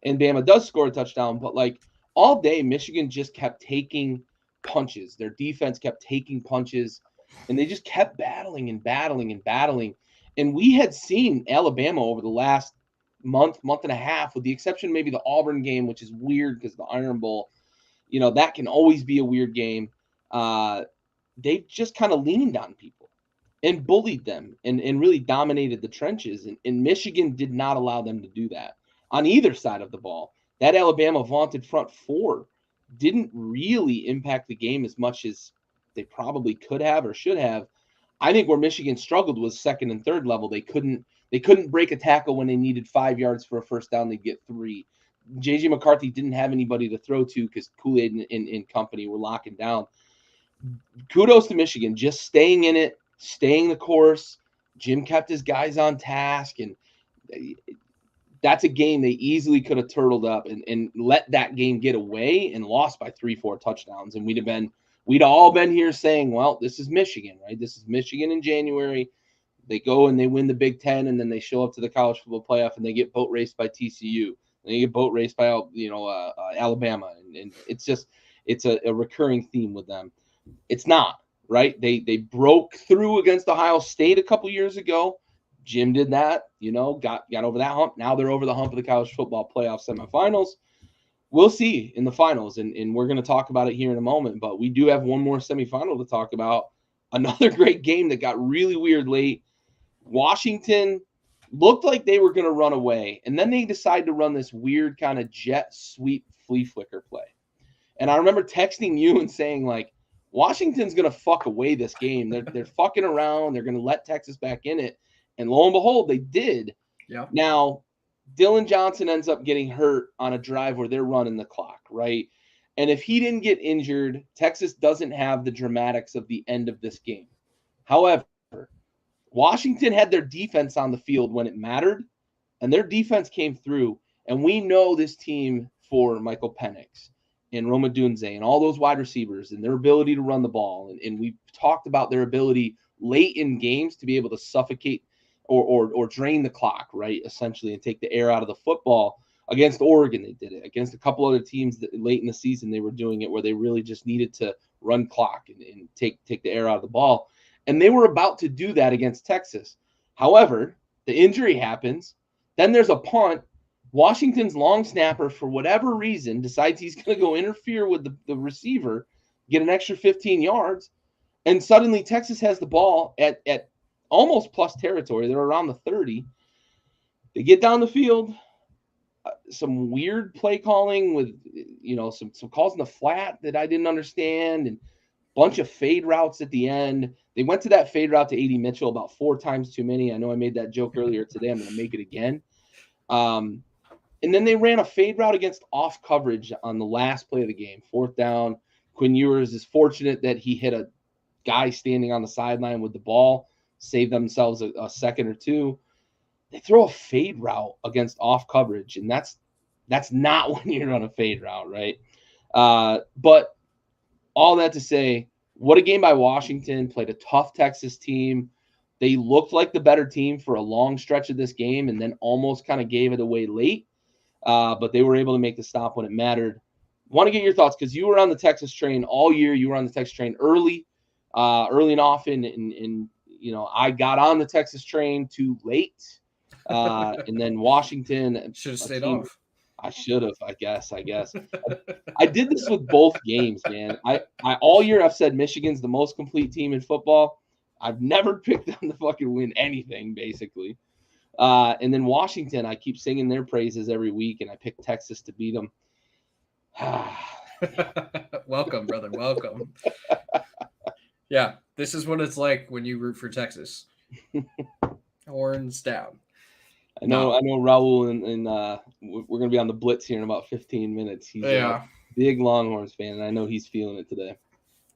and Bama does score a touchdown. But, like, all day, Michigan just kept taking punches. Their defense kept taking punches, and they just kept battling and battling and battling. And we had seen Alabama over the last month and a half, with the exception maybe the Auburn game, which is weird because the Iron Bowl, that can always be a weird game. they've just kind of leaned on people and bullied them and really dominated the trenches. And Michigan did not allow them to do that on either side of the ball. That Alabama vaunted front four didn't really impact the game as much as they probably could have or should have. I think where Michigan struggled was second and third level. They couldn't break a tackle when they needed 5 yards for a first down. They'd get 3. JJ McCarthy didn't have anybody to throw to because Kool-Aid and company were locking down. Kudos to Michigan, just staying in it, staying the course. Jim kept his guys on task, and that's a game they easily could have turtled up and let that game get away and lost by 3-4 touchdowns. And we'd all been here saying, well, this is Michigan, right? This is Michigan in January. They go and they win the Big Ten, and then they show up to the college football playoff and they get boat raced by TCU. And they get boat raced by Alabama, and it's a recurring theme with them. It's not, right? They broke through against Ohio State a couple years ago. Jim did that, got over that hump. Now they're over the hump of the college football playoff semifinals. We'll see in the finals, and we're going to talk about it here in a moment. But we do have one more semifinal to talk about. Another great game that got really weird late. Washington looked like they were going to run away, and then they decided to run this weird kind of jet sweep flea flicker play. And I remember texting you and saying, like, Washington's going to fuck away this game. They're fucking around. They're going to let Texas back in it. And lo and behold, they did. Yeah. Now, Dylan Johnson ends up getting hurt on a drive where they're running the clock, right? And if he didn't get injured, Texas doesn't have the dramatics of the end of this game. However, Washington had their defense on the field when it mattered, and their defense came through. And we know this team for Michael Penix and Roma Dunze and all those wide receivers and their ability to run the ball. And we've talked about their ability late in games to be able to suffocate or drain the clock, right, essentially, and take the air out of the football. Against Oregon, they did it. Against a couple other teams that late in the season, they were doing it where they really just needed to run clock and take the air out of the ball. And they were about to do that against Texas. However, the injury happens. Then there's a punt. Washington's long snapper, for whatever reason, decides he's going to go interfere with the receiver, get an extra 15 yards, and suddenly Texas has the ball at almost plus territory. They're around the 30. They get down the field. Some weird play calling with, some calls in the flat that I didn't understand, and a bunch of fade routes at the end. They went to that fade route to A.D. Mitchell about 4 times too many. I know I made that joke earlier today. I'm going to make it again. And then they ran a fade route against off coverage on the last play of the game. 4th down. Quinn Ewers is fortunate that he hit a guy standing on the sideline with the ball, save themselves a second or two. They throw a fade route against off coverage, and that's not when you run a fade route, right? But all that to say, what a game by Washington. Played a tough Texas team. They looked like the better team for a long stretch of this game and then almost kind of gave it away late. But they were able to make the stop when it mattered. Want to get your thoughts because you were on the Texas train all year. You were on the Texas train early and often, and I got on the Texas train too late, and then Washington should have stayed off. I should have, I guess. I did this with both games, man. I all year I've said Michigan's the most complete team in football. I've never picked them to fucking win anything, basically. And then Washington, I keep singing their praises every week, and I picked Texas to beat them. Welcome, brother. Welcome. Yeah, this is what it's like when you root for Texas. Horns down. I know Raul and we're going to be on the Blitz here in about 15 minutes. He's a big Longhorns fan, and I know he's feeling it today.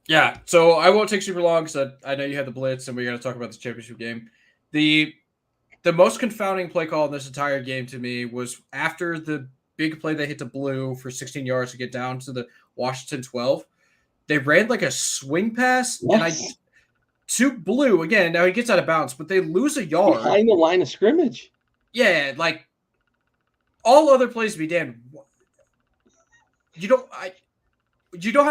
Yeah, so I won't take super long because I know you had the Blitz, and we got to talk about this championship game. The most confounding play call in this entire game to me was after the big play they hit to Blue for 16 yards to get down to the Washington 12. They ran like a swing pass, yes. To Blue again. Now he gets out of bounds, but they lose a yard behind the line of scrimmage. Yeah, like all other plays be damned. You don't have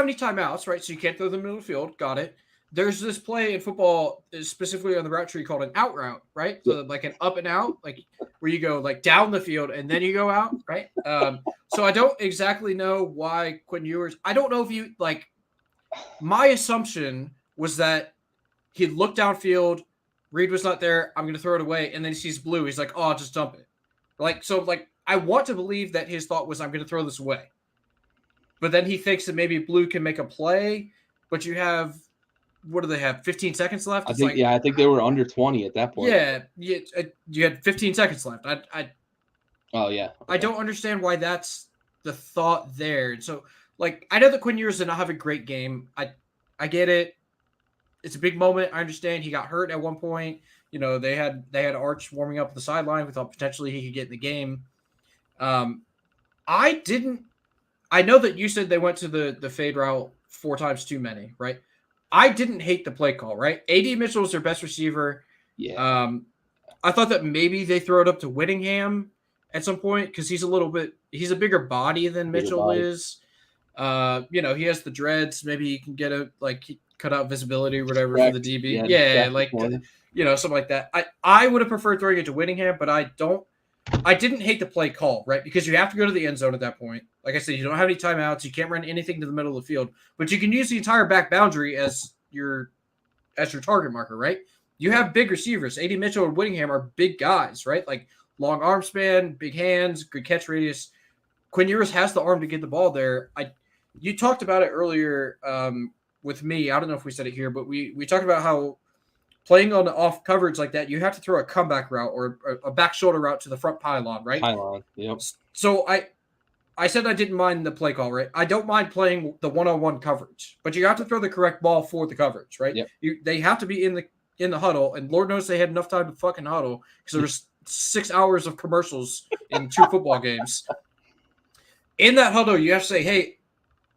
any timeouts, right? So you can't throw them in the middle of the field. Got it. There's this play in football, specifically on the route tree, called an out route, right? So like an up and out, like where you go like down the field and then you go out, right? So I don't exactly know why Quinn Ewers. I don't know if you like. My assumption was that he looked downfield, Reed was not there, I'm going to throw it away, and then he sees blue, he's like, oh, I'll just dump it. Like, I want to believe that his thought was, I'm going to throw this away. But then he thinks that maybe blue can make a play, but you have, what do they have, 15 seconds left? I It's think, like, I think they were under 20 at that point. yeah, you had 15 seconds left. Oh, yeah. Okay. I don't understand why that's the thought there. So, like, I know that Quinn Ewers did not have a great game. I get it. It's a big moment. I understand he got hurt at one point. You know, they had Arch warming up at the sideline. We thought potentially he could get in the game. I didn't. I know that you said they went to the fade route 4 times too many, right? I didn't hate the play call, right? A.D. Mitchell is their best receiver. Yeah. I thought that maybe they throw it up to Whittingham at some point because he's a bigger body than Mitchell is. You know, he has the dreads. Maybe he can get cut out visibility or whatever for the DB. Yeah, like you know, something like that. I would have preferred throwing it to Whittingham, but I didn't hate the play call, right? Because you have to go to the end zone at that point. Like I said, you don't have any timeouts. You can't run anything to the middle of the field, but you can use the entire back boundary as your target marker, right? You have big receivers. A.D. Mitchell and Whittingham are big guys, right? Like long arm span, big hands, good catch radius. Quinn Ewers has the arm to get the ball there. You talked about it earlier with me. I don't know if we said it here, but we talked about how playing on the off coverage like that, you have to throw a comeback route or a back shoulder route to the front pylon, right? Pylon, yep. So I said I didn't mind the play call, right? I don't mind playing the one-on-one coverage, but you have to throw the correct ball for the coverage, right? Yep. They have to be in the huddle, and Lord knows they had enough time to fucking huddle because there was 6 hours of commercials in 2 football games. In that huddle, you have to say, hey,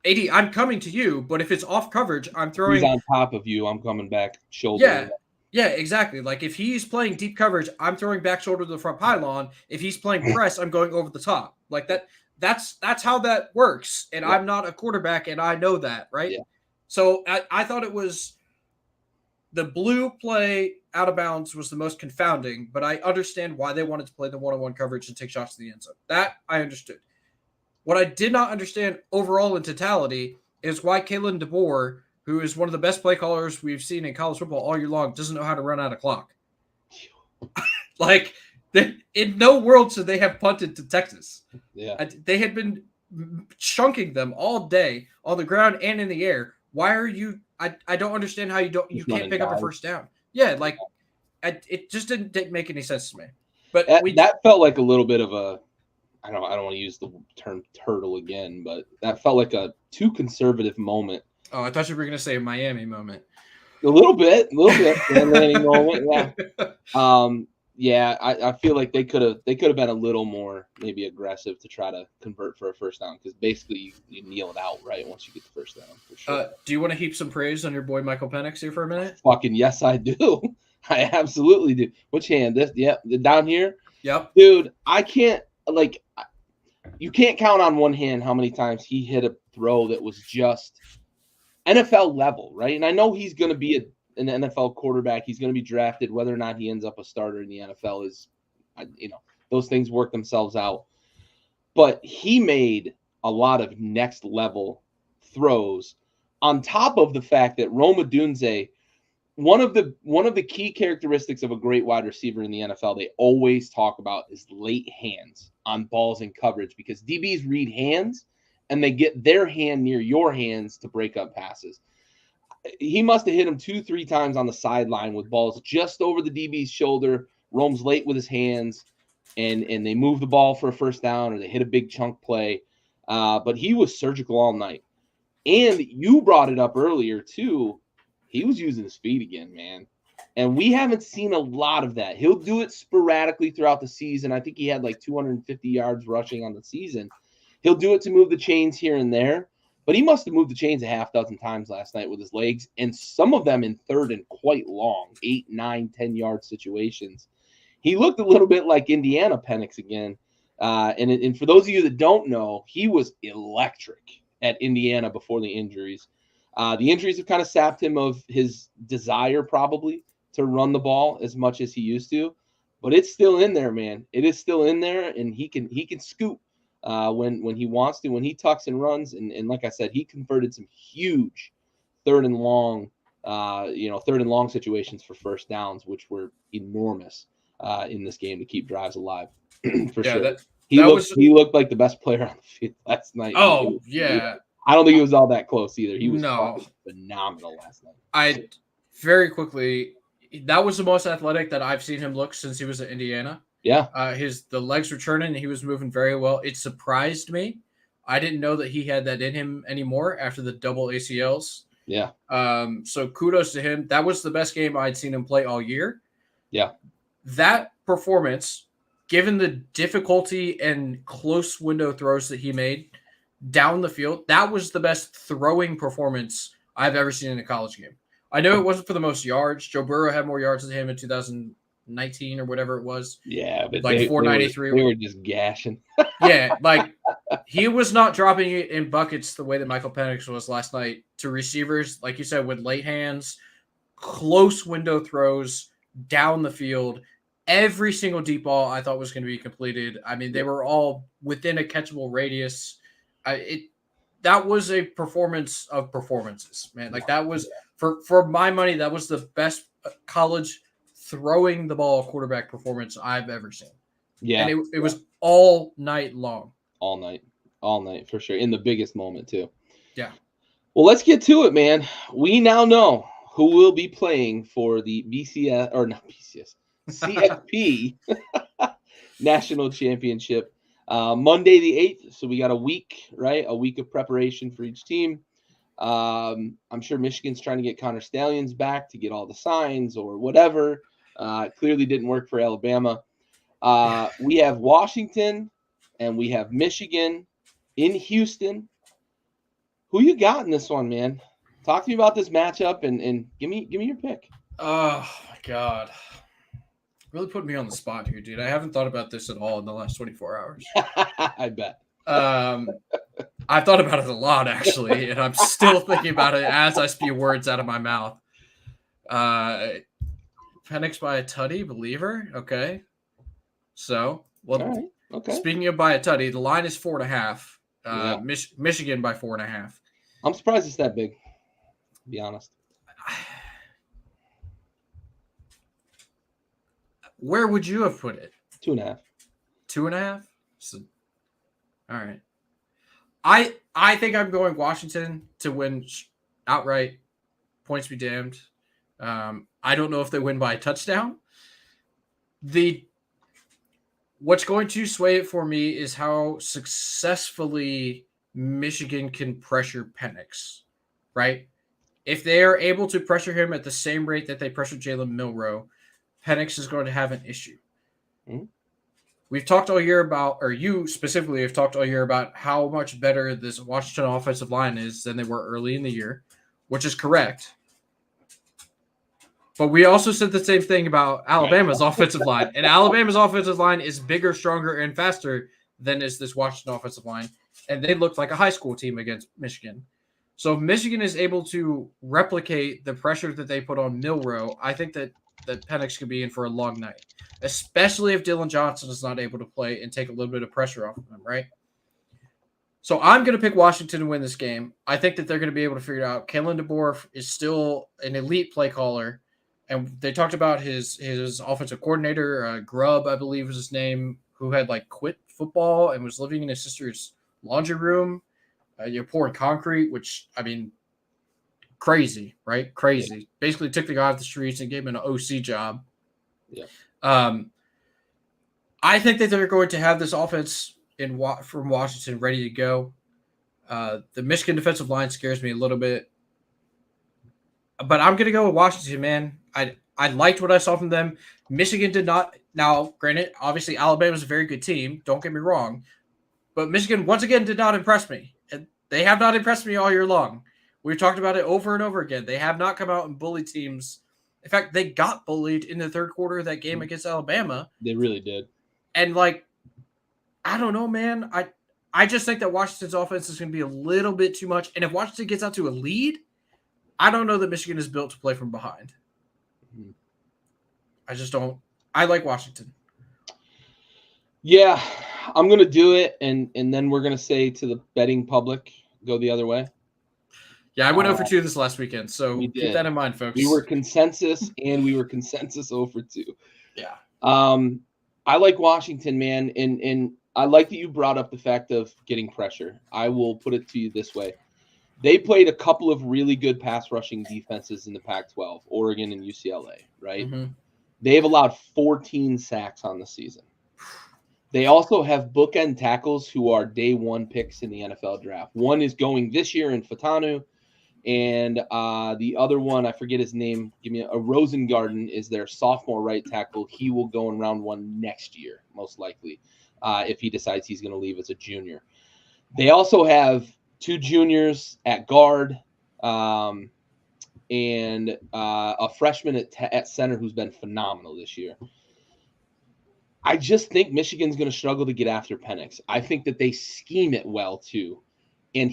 AD, I'm coming to you, but if it's off coverage, I'm throwing. He's on top of you. I'm coming back shoulder. Yeah, exactly. Like if he's playing deep coverage, I'm throwing back shoulder to the front pylon. If he's playing press, I'm going over the top. Like that. That's how that works. And I'm not a quarterback, and I know that, right? Yeah. So I thought it was the blue play out of bounds was the most confounding, but I understand why they wanted to play the one-on-one coverage and take shots to the end zone. That I understood. What I did not understand overall in totality is why Kalen DeBoer, who is one of the best play callers we've seen in college football all year long, doesn't know how to run out of clock. Like, in no world should they have punted to Texas. Yeah. They had been chunking them all day on the ground and in the air. Why are you? I don't understand how you can't pick up a first down. Yeah, like it just didn't make any sense to me. But that felt like a little bit of a. I don't want to use the term turtle again, but that felt like a too conservative moment. Oh, I thought you were going to say a Miami moment. A little bit, landing moment, yeah. Yeah, I feel like they could have been a little more maybe aggressive to try to convert for a first down because basically you kneel it out right once you get the first down. For sure. Do you want to heap some praise on your boy Michael Penix here for a minute? Fucking yes, I do. I absolutely do. Which hand? This? Yeah, down here. Yep. Dude, I can't you can't count on one hand how many times he hit a throw that was just NFL level, right? And I know he's going to be an NFL quarterback. He's going to be drafted. Whether or not he ends up a starter in the NFL is, those things work themselves out. But he made a lot of next level throws on top of the fact that Rome Odunze, one of the key characteristics of a great wide receiver in the NFL, they always talk about is late hands on balls in coverage because DBs read hands and they get their hand near your hands to break up passes. He must have hit him 2-3 times on the sideline with balls just over the DB's shoulder. Rome's late with his hands, and they move the ball for a first down or they hit a big chunk play. But he was surgical all night. And you brought it up earlier, too. He was using his feet again, man. And we haven't seen a lot of that. He'll do it sporadically throughout the season. I think he had like 250 yards rushing on the season. He'll do it to move the chains here and there, but he must have moved the chains a half dozen times last night with his legs, and some of them in third and quite long, 8, 9, 10-yard situations. He looked a little bit like Indiana Penix again. And for those of you that don't know, he was electric at Indiana before the injuries. The injuries have kind of sapped him of his desire probably to run the ball as much as he used to, but it's still in there, man. It is still in there, and he can scoop when he wants to, when he tucks and runs. And like I said, he converted some huge third and long third and long situations for first downs, which were enormous in this game to keep drives alive. For sure. He looked like the best player on the field last night. Oh, yeah. I don't think it was all that close either. He was phenomenal last night. Very quickly, that was the most athletic that I've seen him look since he was at Indiana. Yeah. The legs were turning and he was moving very well. It surprised me. I didn't know that he had that in him anymore after the double ACLs. Yeah. So kudos to him. That was the best game I'd seen him play all year. Yeah. That performance, given the difficulty and close window throws that he made down the field, that was the best throwing performance I've ever seen in a college game. I know it wasn't for the most yards. Joe Burrow had more yards than him in 2019 or whatever it was. Yeah, but like 493. They were just gashing. Yeah, like he was not dropping it in buckets the way that Michael Penix was last night to receivers, like you said, with late hands, close window throws down the field. Every single deep ball I thought was going to be completed. I mean, they were all within a catchable radius. That was a performance of performances, man. Like that was for my money, that was the best college throwing the ball quarterback performance I've ever seen. Yeah, and it was all night long. All night for sure. In the biggest moment too. Yeah. Well, let's get to it, man. We now know who will be playing for the CFP National Championship. Monday the 8th, so we got a week, right? A week of preparation for each team. I'm sure Michigan's trying to get Connor Stallions back to get all the signs or whatever. Clearly didn't work for Alabama. We have Washington and we have Michigan in Houston. Who you got in this one, man? Talk to me about this matchup and give me your pick. Oh my God. Really put me on the spot here, dude. I haven't thought about this at all in the last 24 hours. I bet. I've thought about it a lot, actually, and I'm still thinking about it as I spew words out of my mouth. Penix by a tutty, believer. Okay. So, well, right. Okay. Speaking of by a tutty, the line is 4.5. Michigan by 4.5. I'm surprised it's that big, to be honest. Where would you have put it? 2.5. 2.5? So, all right. I think I'm going Washington to win outright. Points be damned. I don't know if they win by a touchdown. What's going to sway it for me is how successfully Michigan can pressure Penix, right? If they are able to pressure him at the same rate that they pressured Jalen Milroe, Penix is going to have an issue. Mm-hmm. We've talked all year about, or you specifically have talked all year about how much better this Washington offensive line is than they were early in the year, which is correct. But we also said the same thing about Alabama's offensive line. And Alabama's offensive line is bigger, stronger, and faster than is this Washington offensive line. And they looked like a high school team against Michigan. So if Michigan is able to replicate the pressure that they put on Milroe, I think that Penix could be in for a long night, especially if Dylan Johnson is not able to play and take a little bit of pressure off of him, right? So I'm going to pick Washington to win this game. I think that they're going to be able to figure it out. Kalen DeBoer is still an elite play caller, and they talked about his offensive coordinator, Grubb, I believe was his name, who had quit football and was living in his sister's laundry room. Pouring concrete, which, I mean, crazy, right? Crazy. Yeah. Basically took the guy off the streets and gave him an OC job. Yeah. I think that they're going to have this offense from Washington ready to go. The Michigan defensive line scares me a little bit. But I'm going to go with Washington, man. I liked what I saw from them. Michigan did not. Now, granted, obviously Alabama's a very good team. Don't get me wrong. But Michigan, once again, did not impress me. And they have not impressed me all year long. We've talked about it over and over again. They have not come out and bullied teams. In fact, they got bullied in the third quarter of that game against Alabama. They really did. And, I don't know, man. I just think that Washington's offense is going to be a little bit too much. And if Washington gets out to a lead, I don't know that Michigan is built to play from behind. Mm-hmm. I just don't. I like Washington. Yeah, I'm going to do it, and then we're going to say to the betting public, go the other way. Yeah, I went over 2 this last weekend, so We keep did. that in mind, folks. We were consensus, and we were consensus over 2. Yeah. I like Washington, man, and I like that you brought up the fact of getting pressure. I will put it to you this way. They played a couple of really good pass rushing defenses in the Pac-12, Oregon and UCLA, right? Mm-hmm. They've allowed 14 sacks on the season. They also have bookend tackles who are day 1 picks in the NFL draft. One is going this year in Fatanu, and the other one, I forget his name. Give me a Rosengarten is their sophomore right tackle. He will go in round 1 next year, most likely, if he decides he's going to leave as a junior. They also have 2 juniors at guard, and a freshman at center who's been phenomenal this year. I just think Michigan's going to struggle to get after Penix. I think that they scheme it well too. And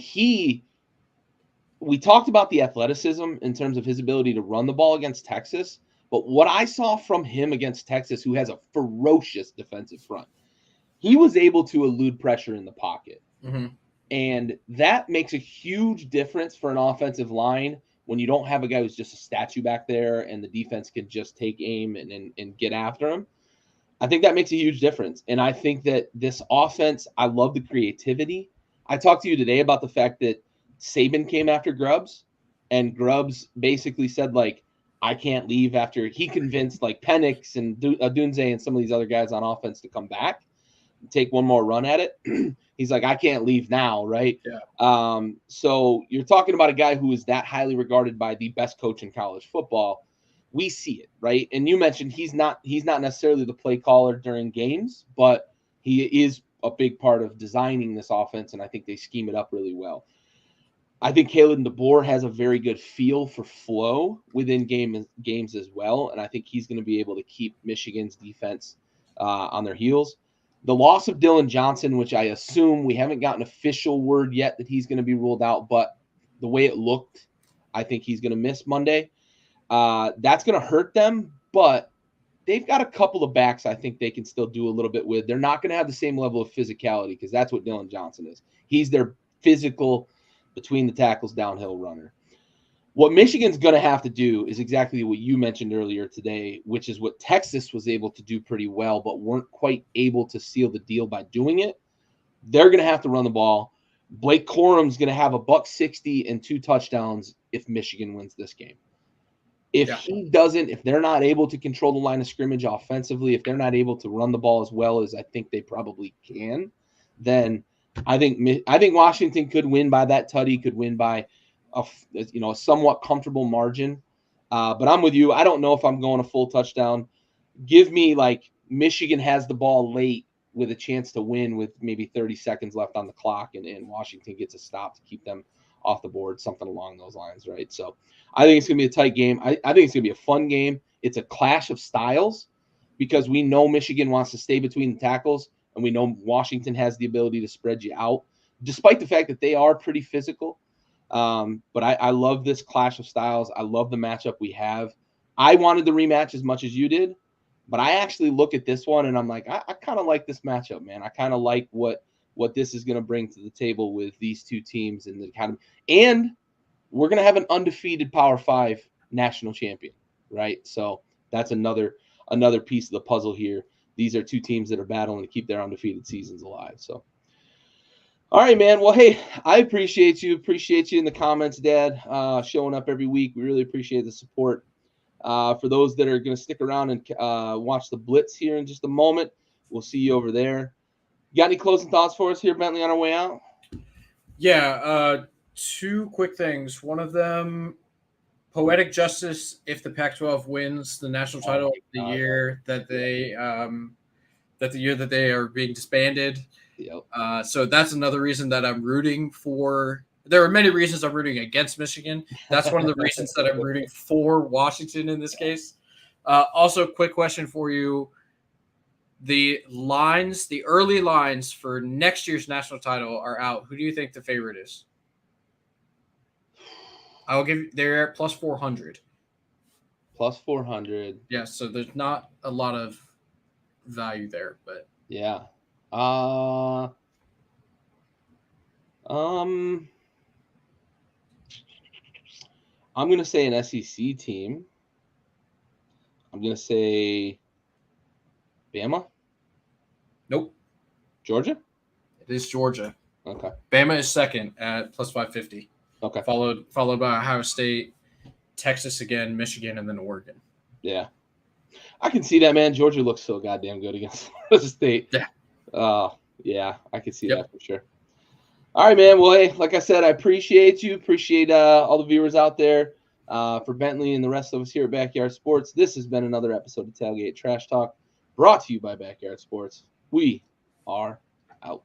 we talked about the athleticism in terms of his ability to run the ball against Texas. But what I saw from him against Texas, who has a ferocious defensive front, he was able to elude pressure in the pocket. Mm-hmm. And that makes a huge difference for an offensive line when you don't have a guy who's just a statue back there and the defense can just take aim and get after him. I think that makes a huge difference. And I think that this offense, I love the creativity. I talked to you today about the fact that Saban came after Grubbs, and Grubbs basically said, like, I can't leave after he convinced like Penix and Dunze and some of these other guys on offense to come back, take one more run at it. He's like, I can't leave now, right? Yeah. So you're talking about a guy who is that highly regarded by the best coach in college football. We see it, right? And you mentioned he's not necessarily the play caller during games, but he is a big part of designing this offense, and I think they scheme it up really well. I think Kalen DeBoer has a very good feel for flow within games as well, and I think he's going to be able to keep Michigan's defense on their heels. The loss of Dylan Johnson, which I assume we haven't gotten official word yet that he's going to be ruled out, but the way it looked, I think he's going to miss Monday. That's going to hurt them, but they've got a couple of backs I think they can still do a little bit with. They're not going to have the same level of physicality because that's what Dylan Johnson is. He's their physical, between the tackles, downhill runner. What Michigan's going to have to do is exactly what you mentioned earlier today, which is what Texas was able to do pretty well, but weren't quite able to seal the deal by doing it. They're going to have to run the ball. Blake Corum's going to have a $160 and 2 touchdowns if Michigan wins this game. If he doesn't, if they're not able to control the line of scrimmage offensively, if they're not able to run the ball as well as I think they probably can, then I think Washington could win by that tutty, could win by a somewhat comfortable margin. But I'm with you. I don't know if I'm going a full touchdown. Give me like Michigan has the ball late with a chance to win with maybe 30 seconds left on the clock, and Washington gets a stop to keep them off the board, something along those lines, right? So I think it's going to be a tight game. I think it's going to be a fun game. It's a clash of styles because we know Michigan wants to stay between the tackles, and we know Washington has the ability to spread you out, despite the fact that they are pretty physical. But I love this clash of styles. I love the matchup we have. I wanted the rematch as much as you did, but I actually look at this one and I'm like, I kind of like this matchup, man. I kind of like what this is going to bring to the table with these two teams in the academy. And we're going to have an undefeated Power 5 national champion, right? So that's another piece of the puzzle here. These are two teams that are battling to keep their undefeated seasons alive. So, all right, man. Well, hey, I appreciate you. Appreciate you in the comments, Dad, showing up every week. We really appreciate the support. For those that are going to stick around and watch the Blitz here in just a moment, we'll see you over there. You got any closing thoughts for us here, Bentley, on our way out? Yeah, 2 quick things. One of them, poetic justice if the Pac-12 wins the national title the year that they are being disbanded. Yep. So that's another reason that I'm rooting for. There are many reasons I'm rooting against Michigan. That's one of the reasons that I'm rooting for Washington in this case. Also, quick question for you. The early lines for next year's national title are out. Who do you think the favorite is? They're at plus 400. Plus 400. Yeah, so there's not a lot of value there, but yeah. I'm going to say an SEC team. I'm going to say Bama. Nope. Georgia? It is Georgia. Okay. Bama is second at plus 550. Okay. Followed by Ohio State, Texas again, Michigan, and then Oregon. Yeah. I can see that, man. Georgia looks so goddamn good against Florida State. Yeah. Yeah, I can see that for sure. All right, man. Well, hey, like I said, I appreciate you. Appreciate all the viewers out there. For Bentley and the rest of us here at Backyard Sports, this has been another episode of Tailgate Trash Talk, brought to you by Backyard Sports. We are out.